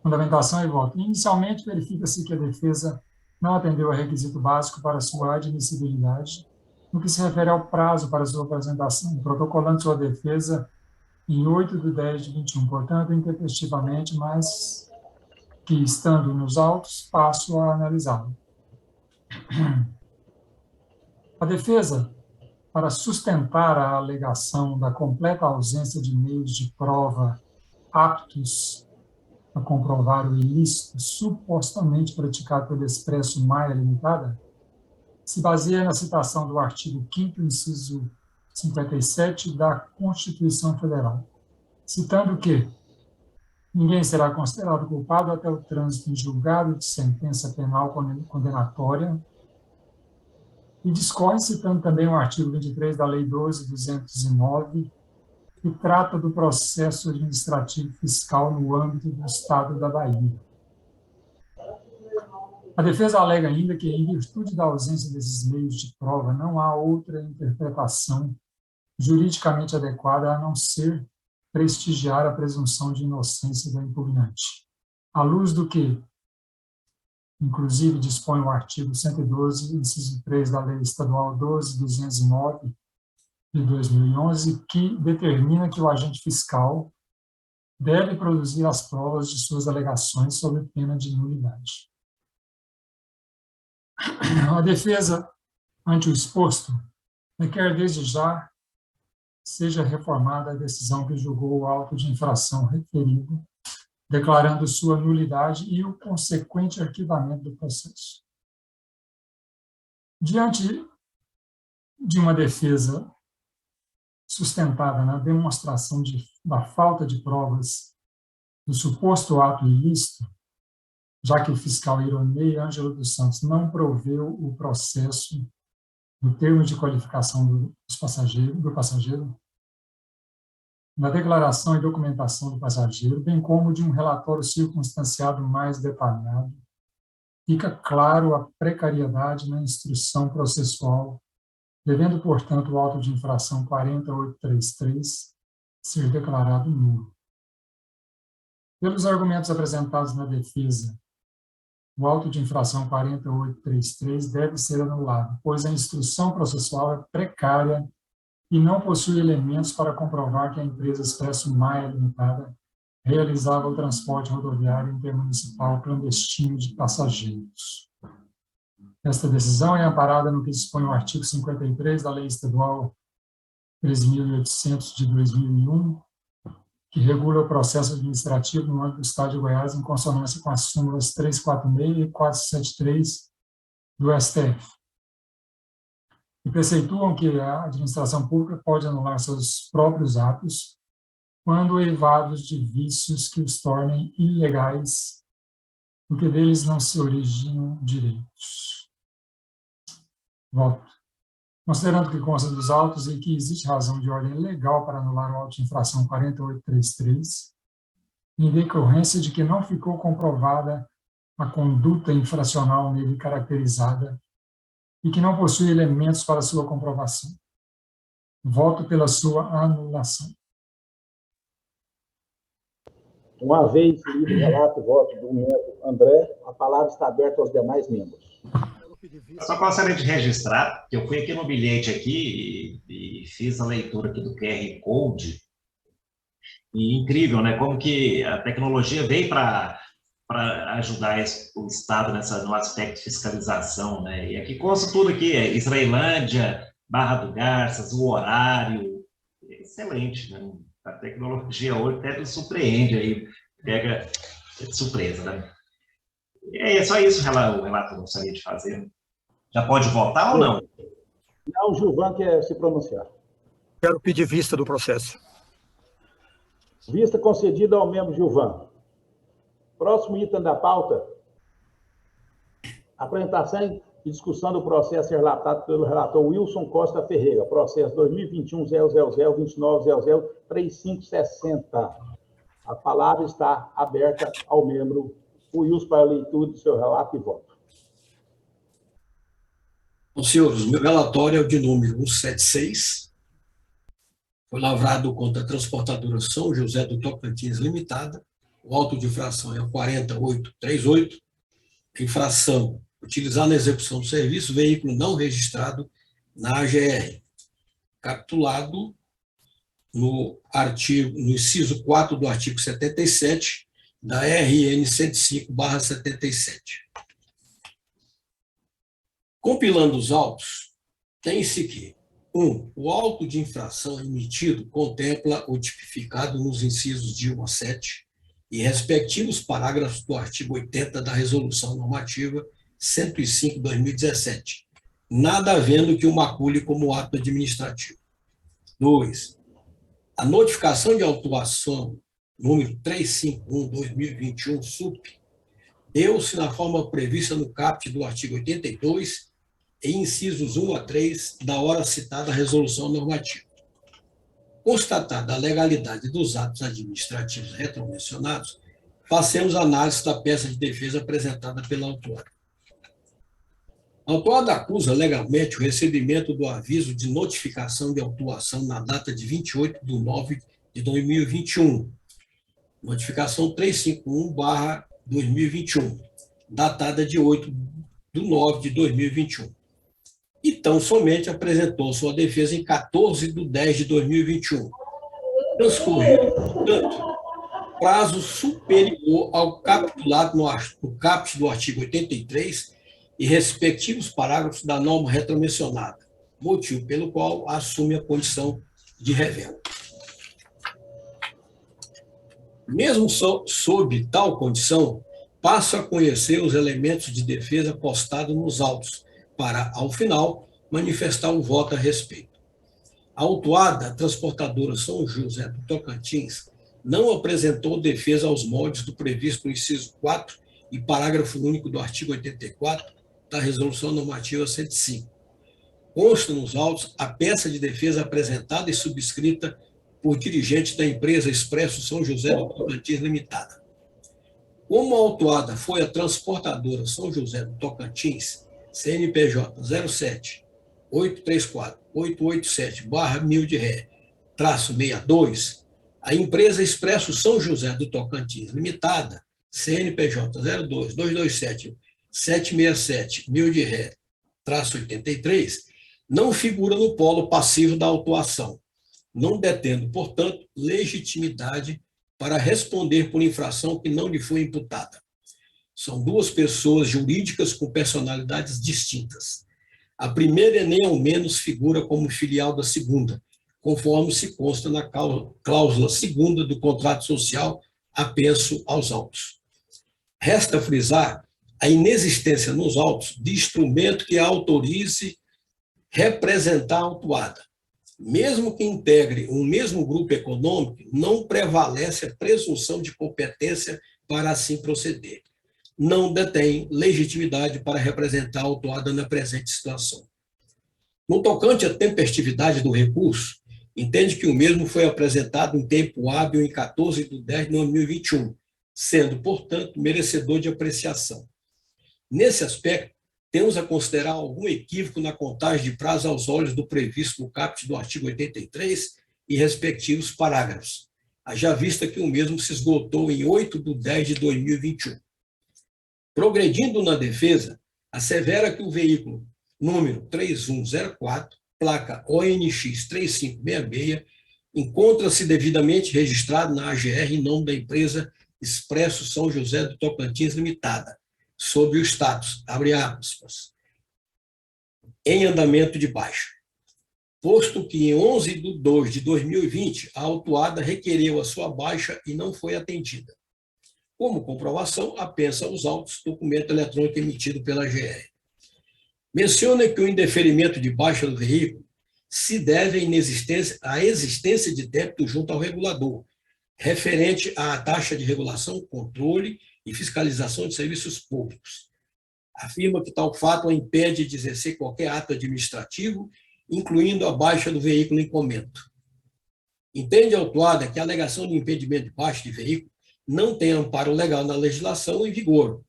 Fundamentação e voto. Inicialmente, verifica-se que a defesa não atendeu ao requisito básico para sua admissibilidade, no que se refere ao prazo para sua apresentação, protocolando sua defesa em 8/10 de 21, portanto, intempestivamente, mas que, estando nos autos, passo a analisá-lo. A defesa, para sustentar a alegação da completa ausência de meios de prova aptos a comprovar o ilícito supostamente praticado pelo Expresso Maia Limitada, se baseia na citação do artigo 5º, inciso 57 da Constituição Federal, citando que ninguém será considerado culpado até o trânsito em julgado de sentença penal condenatória, e discorre citando também o artigo 23 da Lei 12.209, que trata do processo administrativo fiscal no âmbito do Estado da Bahia. A defesa alega ainda que, em virtude da ausência desses meios de prova, não há outra interpretação juridicamente adequada a não ser prestigiar a presunção de inocência do impugnante, à luz do que, inclusive, dispõe o artigo 112, inciso 3 da Lei Estadual 12.209, de 2011, que determina que o agente fiscal deve produzir as provas de suas alegações sob pena de nulidade. A defesa, ante o exposto, requer desde já seja reformada a decisão que julgou o auto de infração referido, declarando sua nulidade e o consequente arquivamento do processo. Diante de uma defesa sustentada na demonstração da falta de provas do suposto ato ilícito, já que o fiscal Ironei Ângelo dos Santos não proveu o processo do termo de qualificação do passageiro, na declaração e documentação do passageiro, bem como de um relatório circunstanciado mais detalhado, fica claro a precariedade na instrução processual, devendo, portanto, o auto de infração 40833 ser declarado nulo. Pelos argumentos apresentados na defesa, o auto de infração 40833 deve ser anulado, pois a instrução processual é precária e não possui elementos para comprovar que a empresa Expresso Maia Limitada realizava o transporte rodoviário intermunicipal clandestino de passageiros. Esta decisão é amparada no que dispõe o artigo 53 da Lei Estadual 13.800 de 2001, que regula o processo administrativo no âmbito do Estado de Goiás em consonância com as súmulas 346 e 473 do STF, e preceituam que a administração pública pode anular seus próprios atos quando eivados de vícios que os tornem ilegais, porque deles não se originam direitos. Voto. Considerando que consta dos autos e que existe razão de ordem legal para anular o auto de infração 40833, em decorrência de que não ficou comprovada a conduta infracional nele caracterizada e que não possui elementos para sua comprovação. Voto pela sua anulação. Uma vez lido o relato e voto do membro André, a palavra está aberta aos demais membros. Eu só gostaria de registrar que eu fui aqui no bilhete aqui e fiz a leitura aqui do QR Code. E incrível, né? Como que a tecnologia veio para ajudar o Estado no aspecto de fiscalização, né? E aqui consta tudo aqui, Israelândia, Barra do Garças, o horário, excelente, né? A tecnologia hoje até nos surpreende aí, pega de surpresa, né? E é só isso o relato que eu gostaria de fazer. Já pode votar ou não? Não, o Gilvan quer se pronunciar. Quero pedir vista do processo. Vista concedida ao membro Gilvan. Próximo item da pauta. Apresentação e discussão do processo relatado pelo relator Wilson Costa Ferreira. Processo 2021-000-2900-3560. A palavra está aberta ao membro Wilson para a leitura do seu relato e voto. Bom, senhores, meu relatório é o de número 176. Foi lavrado contra a transportadora São José do Tocantins Limitada. O auto de infração é o 40838. Infração: utilizar na execução do serviço veículo não registrado na AGR. Capitulado no inciso 4 do artigo 77 da RN 105/77. Compilando os autos, tem-se que 1. O auto de infração emitido contempla o tipificado nos incisos de 1 a 7 e respectivos parágrafos do artigo 80 da Resolução Normativa 105/2017, nada havendo que o macule como ato administrativo. 2. A notificação de autuação número 351/2021, SUP, deu-se na forma prevista no caput do artigo 82 e incisos 1 a 3 da hora citada Resolução Normativa. Constatada a legalidade dos atos administrativos retromencionados, façamos análise da peça de defesa apresentada pela autora. A autora acusa legalmente o recebimento do aviso de notificação de autuação na data de 28/9/2021, notificação 351/2021, datada de 8/9/2021. E tão somente apresentou sua defesa em 14/10/2021. Transcorrido, portanto, prazo superior ao capitulado no caput do artigo 83 e respectivos parágrafos da norma retromencionada, motivo pelo qual assume a condição de réveillon. Mesmo sob tal condição, passo a conhecer os elementos de defesa postados nos autos, para, ao final, manifestar um voto a respeito. A autuada, a transportadora São José do Tocantins, não apresentou defesa aos moldes do previsto no inciso 4 e parágrafo único do artigo 84 da Resolução Normativa 105. Consta nos autos a peça de defesa apresentada e subscrita por dirigente da empresa Expresso São José do Tocantins Limitada. Como a autuada foi a transportadora São José do Tocantins, CNPJ 07-834-887/1000 de ré, -62, a empresa Expresso São José do Tocantins Limitada, CNPJ 02-227-767/1000 de ré, -83, não figura no polo passivo da autuação, não detendo, portanto, legitimidade para responder por infração que não lhe foi imputada. São duas pessoas jurídicas com personalidades distintas. A primeira nem ao menos figura como filial da segunda, conforme se consta na cláusula segunda do contrato social apenso aos autos. Resta frisar a inexistência nos autos de instrumento que a autorize representar a autuada. Mesmo que integre um mesmo grupo econômico, não prevalece a presunção de competência para assim proceder. Não detém legitimidade para representar a autuada na presente situação. No tocante à tempestividade do recurso, entende que o mesmo foi apresentado em tempo hábil em 14/10/2021, sendo, portanto, merecedor de apreciação. Nesse aspecto, temos a considerar algum equívoco na contagem de prazo aos olhos do previsto no caput do artigo 83 e respectivos parágrafos. haja vista que o mesmo se esgotou em 8/10/2021. Progredindo na defesa, assevera que o veículo número 3104, placa ONX 3566, encontra-se devidamente registrado na AGR em nome da empresa Expresso São José do Tocantins Limitada, sob o status, abre aspas, em andamento de baixa. Posto que em 11/2/2020 a autuada requereu a sua baixa e não foi atendida. Como comprovação, apensa aos autos, documento eletrônico emitido pela AGR. Menciona que o indeferimento de baixa do veículo se deve à existência de débito junto ao regulador, referente à taxa de regulação, controle e fiscalização de serviços públicos. Afirma que tal fato a impede de exercer qualquer ato administrativo, incluindo a baixa do veículo em comento. Entende a autuada que a alegação de impedimento de baixa de veículo não tem amparo legal na legislação em vigor,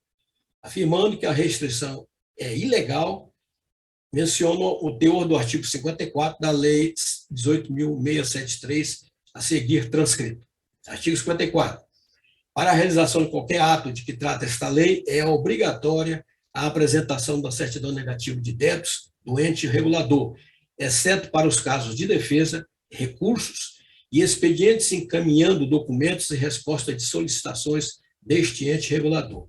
afirmando que a restrição é ilegal, menciona o teor do artigo 54 da Lei 18.673, a seguir transcrito. Artigo 54. Para a realização de qualquer ato de que trata esta lei, é obrigatória a apresentação da certidão negativa de débitos do ente regulador, exceto para os casos de defesa, recursos e expedientes encaminhando documentos e resposta de solicitações deste ente regulador.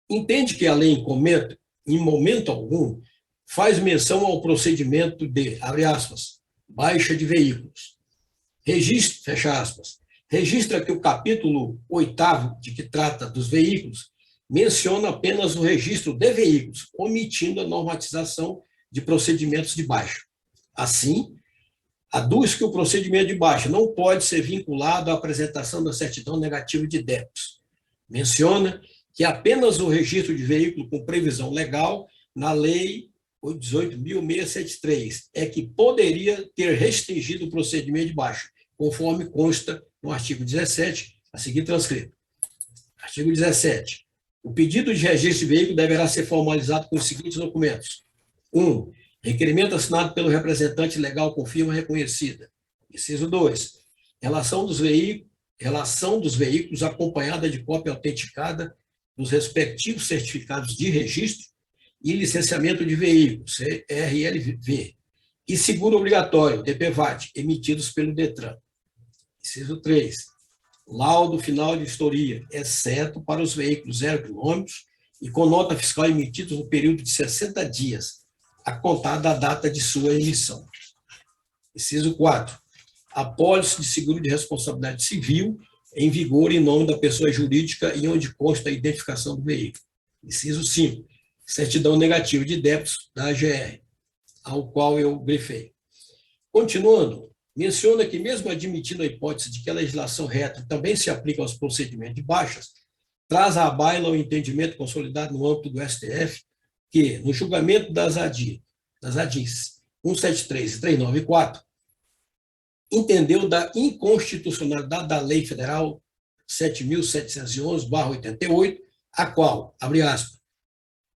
Entende que a lei em comento, em momento algum, faz menção ao procedimento de, abre aspas, baixa de veículos. Registra, fecha aspas, registra que o capítulo 8º, de que trata dos veículos, menciona apenas o registro de veículos, omitindo a normatização de procedimentos de baixa. Assim, aduz que o procedimento de baixa não pode ser vinculado à apresentação da certidão negativa de débitos. Menciona que apenas o registro de veículo com previsão legal na Lei 18.673 é que poderia ter restringido o procedimento de baixa, conforme consta no artigo 17, a seguir transcrito. Artigo 17. O pedido de registro de veículo deverá ser formalizado com os seguintes documentos. 1. Requerimento assinado pelo representante legal com firma reconhecida. Inciso 2. Relação dos veículos acompanhada de cópia autenticada dos respectivos certificados de registro e licenciamento de veículos, CRLV, e seguro obrigatório, DPVAT, emitidos pelo DETRAN. Inciso 3. Laudo final de vistoria, exceto para os veículos 0 km e com nota fiscal emitidos no período de 60 dias, a contar da data de sua emissão. Inciso 4. Apólice de seguro de responsabilidade civil em vigor em nome da pessoa jurídica e onde consta a identificação do veículo. Inciso 5. Certidão negativa de débitos da AGR, ao qual eu grifei. Continuando, menciona que, mesmo admitindo a hipótese de que a legislação reta também se aplica aos procedimentos de baixas, traz à baila o entendimento consolidado no âmbito do STF que, no julgamento das ADIs 173 e 394, entendeu da inconstitucionalidade da Lei Federal 7.711/88, a qual, abre aspas,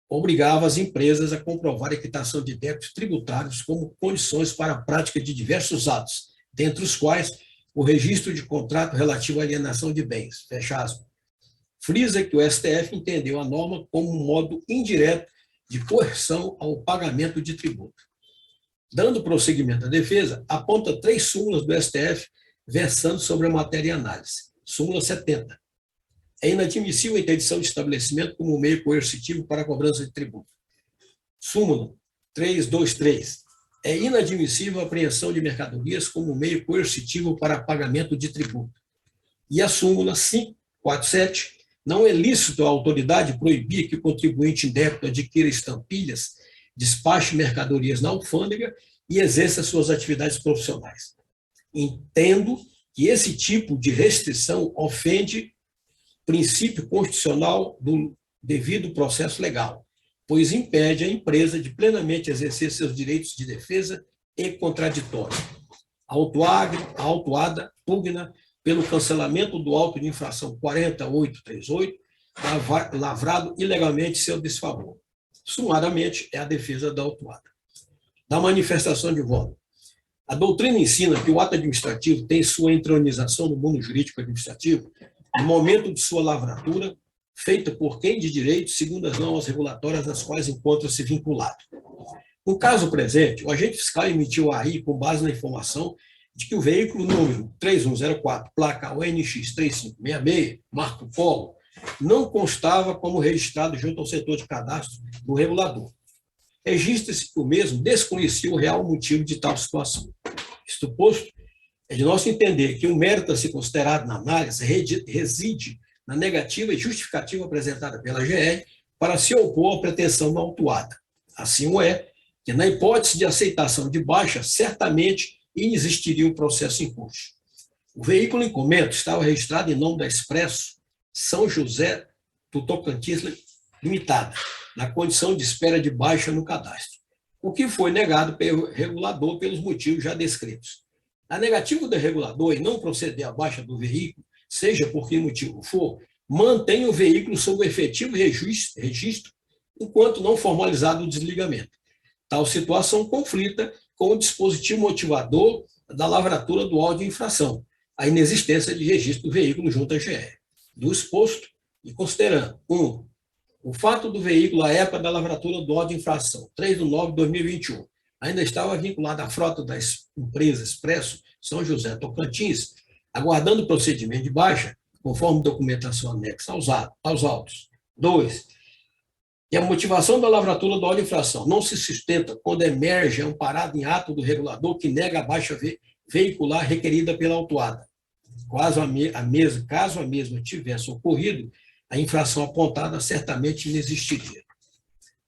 obrigava as empresas a comprovar a quitação de débitos tributários como condições para a prática de diversos atos, dentre os quais o registro de contrato relativo à alienação de bens, fecha aspas. Frisa que o STF entendeu a norma como um modo indireto de coerção ao pagamento de tributo. Dando prosseguimento à defesa, aponta 3 súmulas do STF versando sobre a matéria em análise. Súmula 70. É inadmissível a interdição de estabelecimento como meio coercitivo para a cobrança de tributo. Súmula 323. É inadmissível a apreensão de mercadorias como meio coercitivo para pagamento de tributo. E a súmula 547. Não é lícito a autoridade proibir que o contribuinte em débito adquira estampilhas, despache mercadorias na alfândega e exerça suas atividades profissionais. Entendo que esse tipo de restrição ofende o princípio constitucional do devido processo legal, pois impede a empresa de plenamente exercer seus direitos de defesa e contraditório. A autuada pugna pelo cancelamento do auto de infração 40838, lavrado ilegalmente em seu desfavor. Sumariamente, é a defesa da autuada. Da manifestação de voto. A doutrina ensina que o ato administrativo tem sua entronização no mundo jurídico administrativo no momento de sua lavratura, feita por quem de direito, segundo as normas regulatórias às quais encontra-se vinculado. No caso presente, o agente fiscal emitiu a AI com base na informação de que o veículo número 3104, placa ONX 3566, Marco Polo, não constava como registrado junto ao setor de cadastro do regulador. Registra-se que o mesmo desconhecia o real motivo de tal situação. Isto posto, é de nosso entender que o mérito a ser considerado na análise reside na negativa e justificativa apresentada pela GR para se opor à pretensão da autuada. Assim o é, que na hipótese de aceitação de baixa, certamente inexistiria um processo em curso. O veículo em comento estava registrado em nome da Expresso São José do Tocantins Limitada, na condição de espera de baixa no cadastro, o que foi negado pelo regulador pelos motivos já descritos. A negativa do regulador em não proceder à baixa do veículo, seja por que motivo for, mantém o veículo sob o efetivo registro enquanto não formalizado o desligamento. Tal situação conflita com o dispositivo motivador da lavratura do auto de infração, a inexistência de registro do veículo junto à GR. Do exposto, e considerando, 1. O fato do veículo, à época da lavratura do auto de infração, 3/9/2021, ainda estava vinculado à frota da empresa Expresso São José Tocantins, aguardando o procedimento de baixa, conforme documentação anexa aos autos. 2. E a motivação da lavratura do auto de infração não se sustenta quando emerge amparado em ato do regulador que nega a baixa veicular requerida pela autuada. Caso a mesma tivesse ocorrido, a infração apontada certamente inexistiria.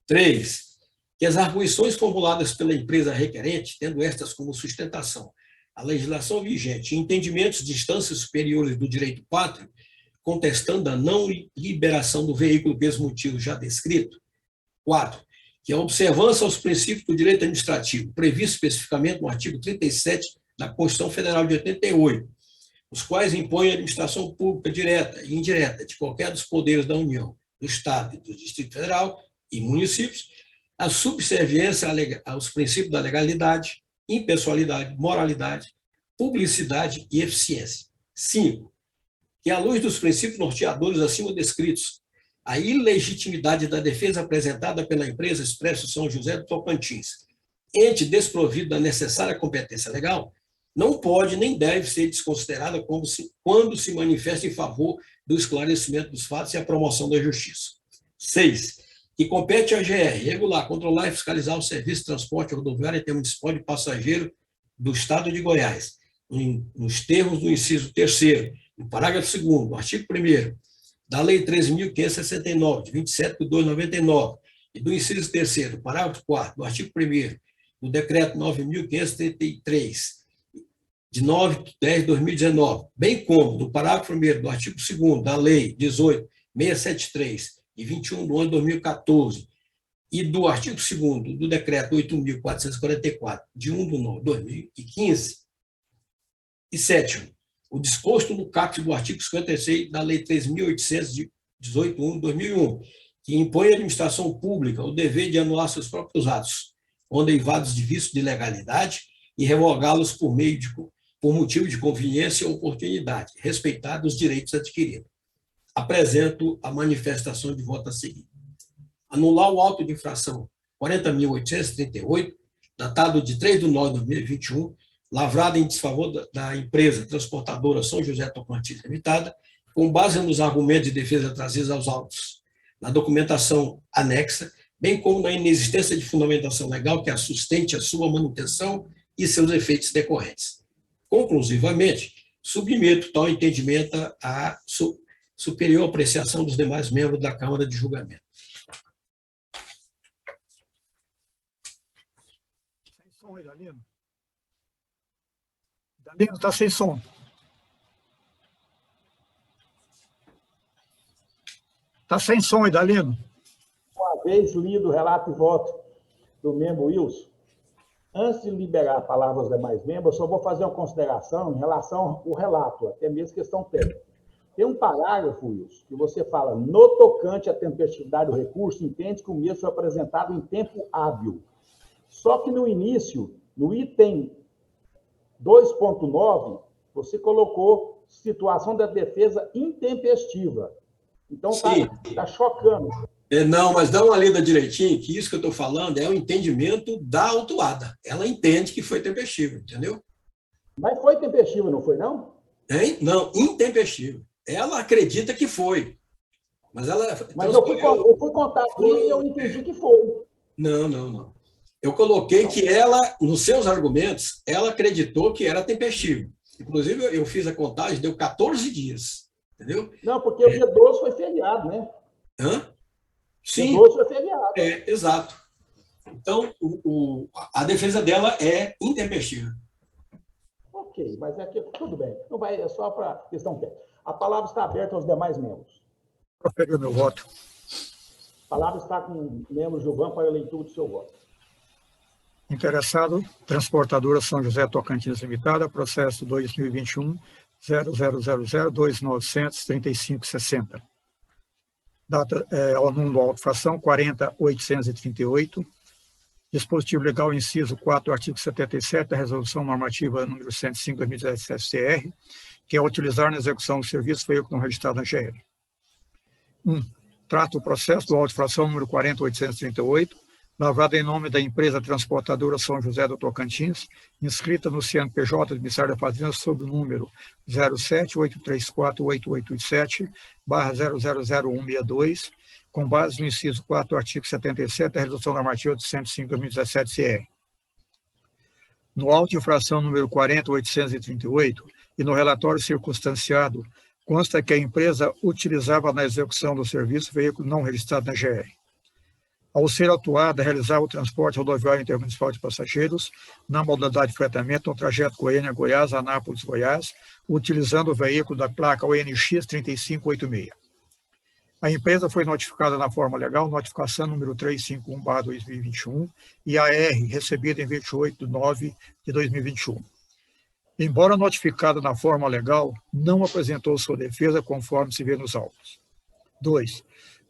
3. Que as arguições formuladas pela empresa requerente, tendo estas como sustentação a legislação vigente e entendimentos de instâncias superiores do direito pátrio, contestando a não liberação do veículo pelos motivos já descritos. 4. Que a observância aos princípios do direito administrativo, previsto especificamente no artigo 37 da Constituição Federal de 88, os quais impõem a administração pública direta e indireta de qualquer dos poderes da União, do Estado e do Distrito Federal e municípios, a subserviência aos princípios da legalidade, impessoalidade, moralidade, publicidade e eficiência. 5. Que, à luz dos princípios norteadores acima descritos, a ilegitimidade da defesa apresentada pela empresa Expresso São José do Tocantins, ente desprovido da necessária competência legal, não pode nem deve ser desconsiderada quando se manifesta em favor do esclarecimento dos fatos e a promoção da justiça. 6. Que compete à GR regular, controlar e fiscalizar o serviço de transporte rodoviário intermunicipal de passageiro do Estado de Goiás, nos termos do inciso 3º, no parágrafo 2º, do artigo 1º, da Lei 13.569, de 27/2/99, e do inciso 3º, parágrafo 4º, do artigo 1º, do Decreto 9.533, de 9/10/2019, bem como do parágrafo 1º do artigo 2º da Lei 18.673, de 21/11/2014, e do artigo 2º do Decreto 8.444, de 1/9/2015, e 7º, o disposto no caput do artigo 56 da Lei 3.818/2001, que impõe à administração pública o dever de anular seus próprios atos, quando derivados de vício de legalidade, e revogá-los por motivo de conveniência ou oportunidade, respeitados os direitos adquiridos. Apresento a manifestação de voto a seguir. Anular o auto de infração 40.838, datado de 3/9/2021, lavrado em desfavor da empresa transportadora São José Tocantins Limitada, com base nos argumentos de defesa trazidos aos autos, na documentação anexa, bem como na inexistência de fundamentação legal que sustente a sua manutenção e seus efeitos decorrentes. Conclusivamente, submeto tal entendimento à superior apreciação dos demais membros da Câmara de Julgamento. Sem som, Idalino. Idalino, está sem som. Está sem som, Idalino. Uma vez lido o relato e voto do membro Wilson, antes de liberar a palavra aos demais membros, eu só vou fazer uma consideração em relação ao relato, até mesmo questão técnica. Tem um parágrafo, Wilson, que você fala, no tocante à tempestividade do recurso, entende que o mesmo foi apresentado em tempo hábil. Só que no início, no item 2.9, você colocou situação da defesa intempestiva. Então, está chocando. Não, mas dá uma lida direitinho, que isso que eu estou falando é o entendimento da autuada. Ela entende que foi tempestivo, entendeu? Mas foi tempestivo, não foi, não? Hein? Não, intempestivo. Ela acredita que foi. Mas ela. Mas eu fui contar aqui e eu entendi que foi. Não. Eu coloquei que ela, nos seus argumentos, ela acreditou que era tempestivo. Inclusive, eu fiz a contagem, deu 14 dias. Entendeu? Não, porque o dia 12 foi feriado, né? Hã? Sim. O 12 foi feriado. Exato. Então, a defesa dela é intempestiva. Ok, mas é que tudo bem. Não vai, é só para questão técnica. A palavra está aberta aos demais membros. Profere o meu voto. A palavra está com o membro Gilvan para a leitura do seu voto. Interessado, Transportadora São José Tocantins Limitada, processo 2021 000029003560. Data, ao número da auto-infração 40.838. Dispositivo legal, inciso 4, artigo 77 da Resolução Normativa número 105/2017-CR, que é utilizar na execução do serviço veículo não registrado na GL. 1. Trata o processo do auto-infração número 40.838, lavrado em nome da empresa transportadora São José do Tocantins, inscrita no CNPJ do Ministério da Fazenda sob o número 07834887/000162, com base no inciso 4 do artigo 77 da Resolução Normativa de 105/2017-CR. No auto de infração número 40.838 e no relatório circunstanciado, consta que a empresa utilizava na execução do serviço veículo não registrado na GR. Ao ser autuada, realizava o transporte rodoviário intermunicipal de passageiros na modalidade de fretamento no trajeto Goiânia-Goiás, Anápolis-Goiás, utilizando o veículo da placa ONX 3586. A empresa foi notificada na forma legal, notificação número 351/2021 e AR, recebida em 28/9/2021. Embora notificada na forma legal, não apresentou sua defesa conforme se vê nos autos. 2.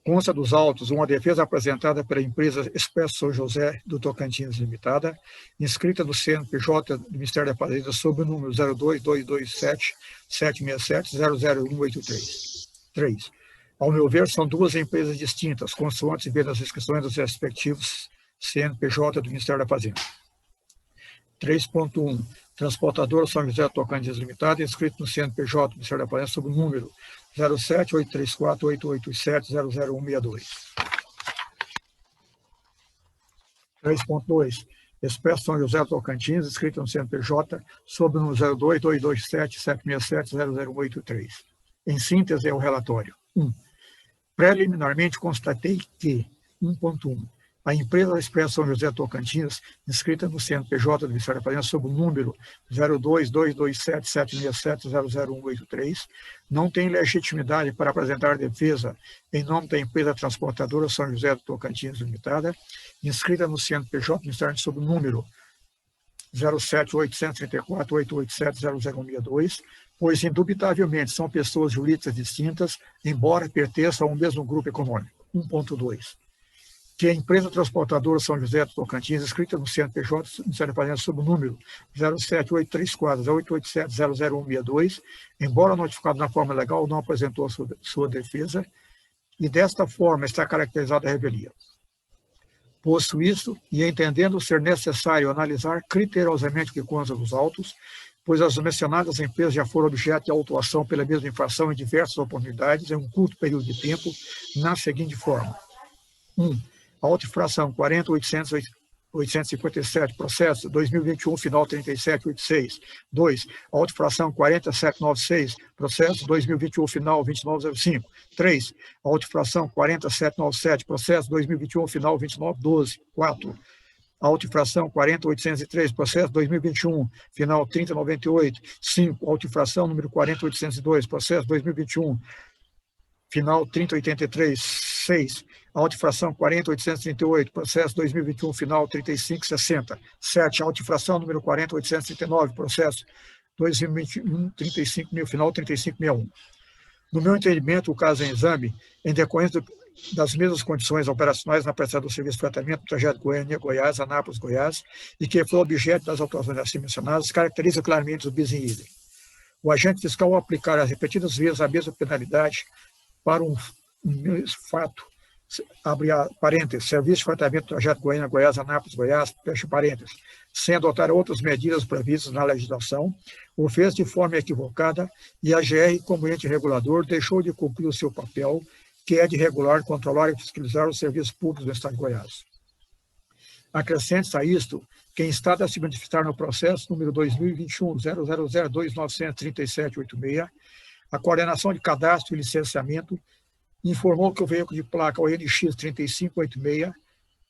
Consta dos autos uma defesa apresentada pela empresa Expresso São José do Tocantins Limitada, inscrita no CNPJ do Ministério da Fazenda sob o número 022277700183. 3. Ao meu ver, são duas empresas distintas, consoante se vê nas inscrições dos respectivos CNPJ do Ministério da Fazenda. 3.1. Transportadora São José Tocantins Limitada, inscrito no CNPJ do Ministério da Fazenda sob o número 07834887000162. 3.2. Expresso São José Tocantins, inscrito no CNPJ sob o número 0222776700183. Em síntese, é o relatório. 1. Preliminarmente constatei que 1.1. A empresa Expresso São José Tocantins, inscrita no CNPJ do Ministério da Fazenda sob o número 0222776700183, não tem legitimidade para apresentar defesa em nome da empresa transportadora São José do Tocantins Limitada, inscrita no CNPJ do Ministério sob o número 0783488700162, pois indubitavelmente são pessoas jurídicas distintas, embora pertençam ao mesmo grupo econômico. 1.2. Que a empresa transportadora São José do Tocantins, inscrita no CNPJ do Ministério da Fazenda sob o número 078340887000162, embora notificado na forma legal, não apresentou sua defesa, e desta forma está caracterizada a revelia. Posto isso, e entendendo ser necessário analisar criteriosamente o que consta dos autos, pois as mencionadas empresas já foram objeto de autuação pela mesma infração em diversas oportunidades em um curto período de tempo, na seguinte forma. 1. Auto-infração 40.857, processo 2021, final 3786. 2. Auto-infração 40.796, processo 2021, final 2905. 3. Auto-infração 40.797, processo 2021, final 2912. 4. Auto-infração 40.803, processo 2021, final 3098. 5. Auto-infração número 40.802, processo 2021, final 3083. 6. Auto-infração 40.838, processo 2021, final 3560. 7. Auto-infração número 40.839, processo 2021, 35.000, final 3561. No meu entendimento, o caso em exame, em decorrência das mesmas condições operacionais na prestação do serviço de fretamento do trajeto Goiânia-Goiás, Anápolis-Goiás, e que foi objeto das autuações assim mencionadas, caracteriza claramente o bis in idem. O agente fiscal, ao aplicar as repetidas vezes a mesma penalidade para um fato, abre parênteses, serviço de fretamento do trajeto Goiânia-Goiás, Anápolis-Goiás, fecha parênteses, sem adotar outras medidas previstas na legislação, o fez de forma equivocada e a GR, como ente regulador, deixou de cumprir o seu papel, que é de regular, controlar e fiscalizar os serviços públicos do Estado de Goiás. Acrescente-se a isto quem está a se manifestar no processo número 2021-0002-937-86, a coordenação de cadastro e licenciamento informou que o veículo de placa ONX 3586,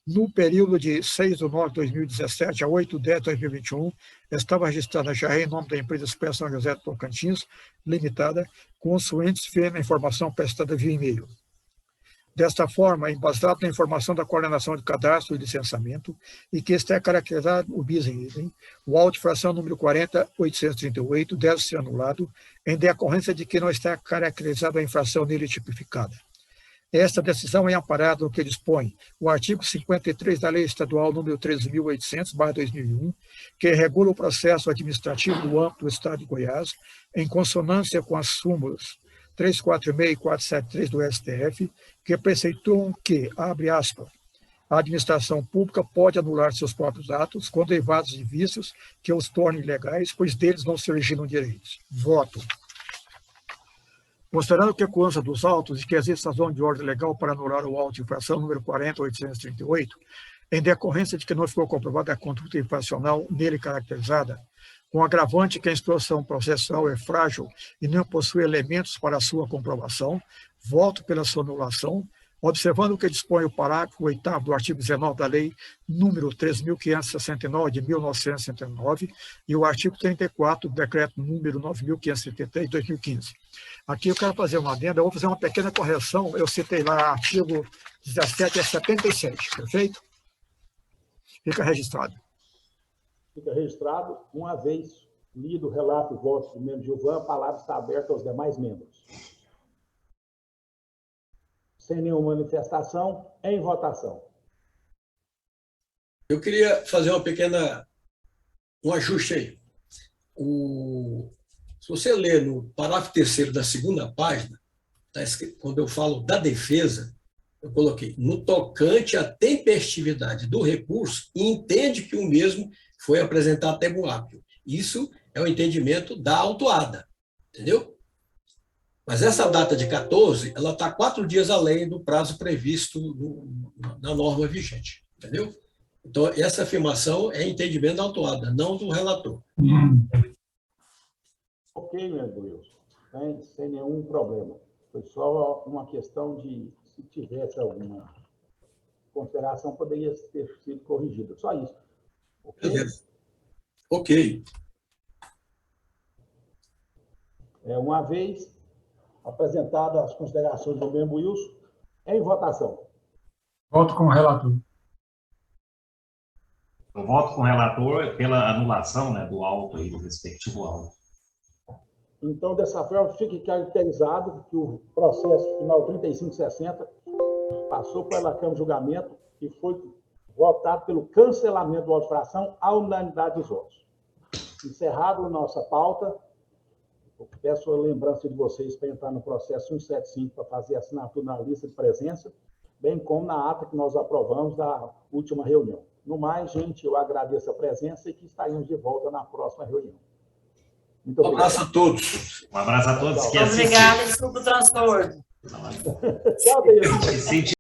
no período de 6 de novembro de 2017 a 8 de 10 de 2021, estava registrada já em nome da empresa Expresso São José do Tocantins, limitada, consoante na informação prestada via e-mail. Desta forma, embasado na informação da coordenação de cadastro e licenciamento, e que está caracterizado o bis in idem, o auto de infração número 40.838 deve ser anulado, em decorrência de que não está caracterizada a infração nele tipificada. Esta decisão é amparada no que dispõe o artigo 53 da Lei Estadual número 13.800/2001, que regula o processo administrativo do âmbito do Estado de Goiás, em consonância com as súmulas 346 e 473 do STF, que preceituam que, abre aspas, a administração pública pode anular seus próprios atos quando derivados de vícios que os tornem ilegais, pois deles não se originam direitos. Voto. Considerando que consta dos autos e que existe razão de ordem legal para anular o auto de infração número 40.838, em decorrência de que não ficou comprovada a conduta infracional nele caracterizada, com agravante que a instrução processual é frágil e não possui elementos para a sua comprovação, voto pela sua anulação, observando o que dispõe o parágrafo 8º do artigo 19 da Lei número 3.569 de 1969 e o artigo 34 do decreto número 9.573 de 2015. Aqui eu quero fazer uma adenda, eu vou fazer uma pequena correção, eu citei lá artigo 17 a 77, perfeito? Fica registrado. Fica registrado, uma vez lido o relato e voto do membro Gilvan, a palavra está aberta aos demais membros. Sem nenhuma manifestação, em votação. Eu queria fazer um ajuste aí. Se você ler no parágrafo 3º da segunda página, tá escrito, quando eu falo da defesa, eu coloquei, no tocante à tempestividade do recurso, e entende que o mesmo foi apresentado termo apto. Isso é o entendimento da autuada, entendeu? Mas essa data de 14, ela está 4 dias além do prazo previsto na norma vigente, entendeu? Então, essa afirmação é entendimento da autuada, não do relator. Ok, meu Deus, sem nenhum problema. Foi só uma questão de, se tivesse alguma consideração, poderia ter sido corrigida. Só isso. Ok? Ok. Uma vez apresentadas as considerações do membro Wilson, em votação. Voto com o relator. Eu voto com o relator pela anulação, né, do auto aí, do respectivo auto. Então, dessa forma, fica caracterizado que o processo final 3560 passou pela Câmara de Julgamento e foi votado pelo cancelamento da infração à unanimidade dos votos. Encerrado a nossa pauta, eu peço a lembrança de vocês para entrar no processo 175 para fazer assinatura na lista de presença, bem como na ata que nós aprovamos da última reunião. No mais, gente, eu agradeço a presença e que estaremos de volta na próxima reunião. Muito obrigado. Um abraço a todos. Um abraço a todos que Obrigada, desculpa o transtorno. Tchau, Deus.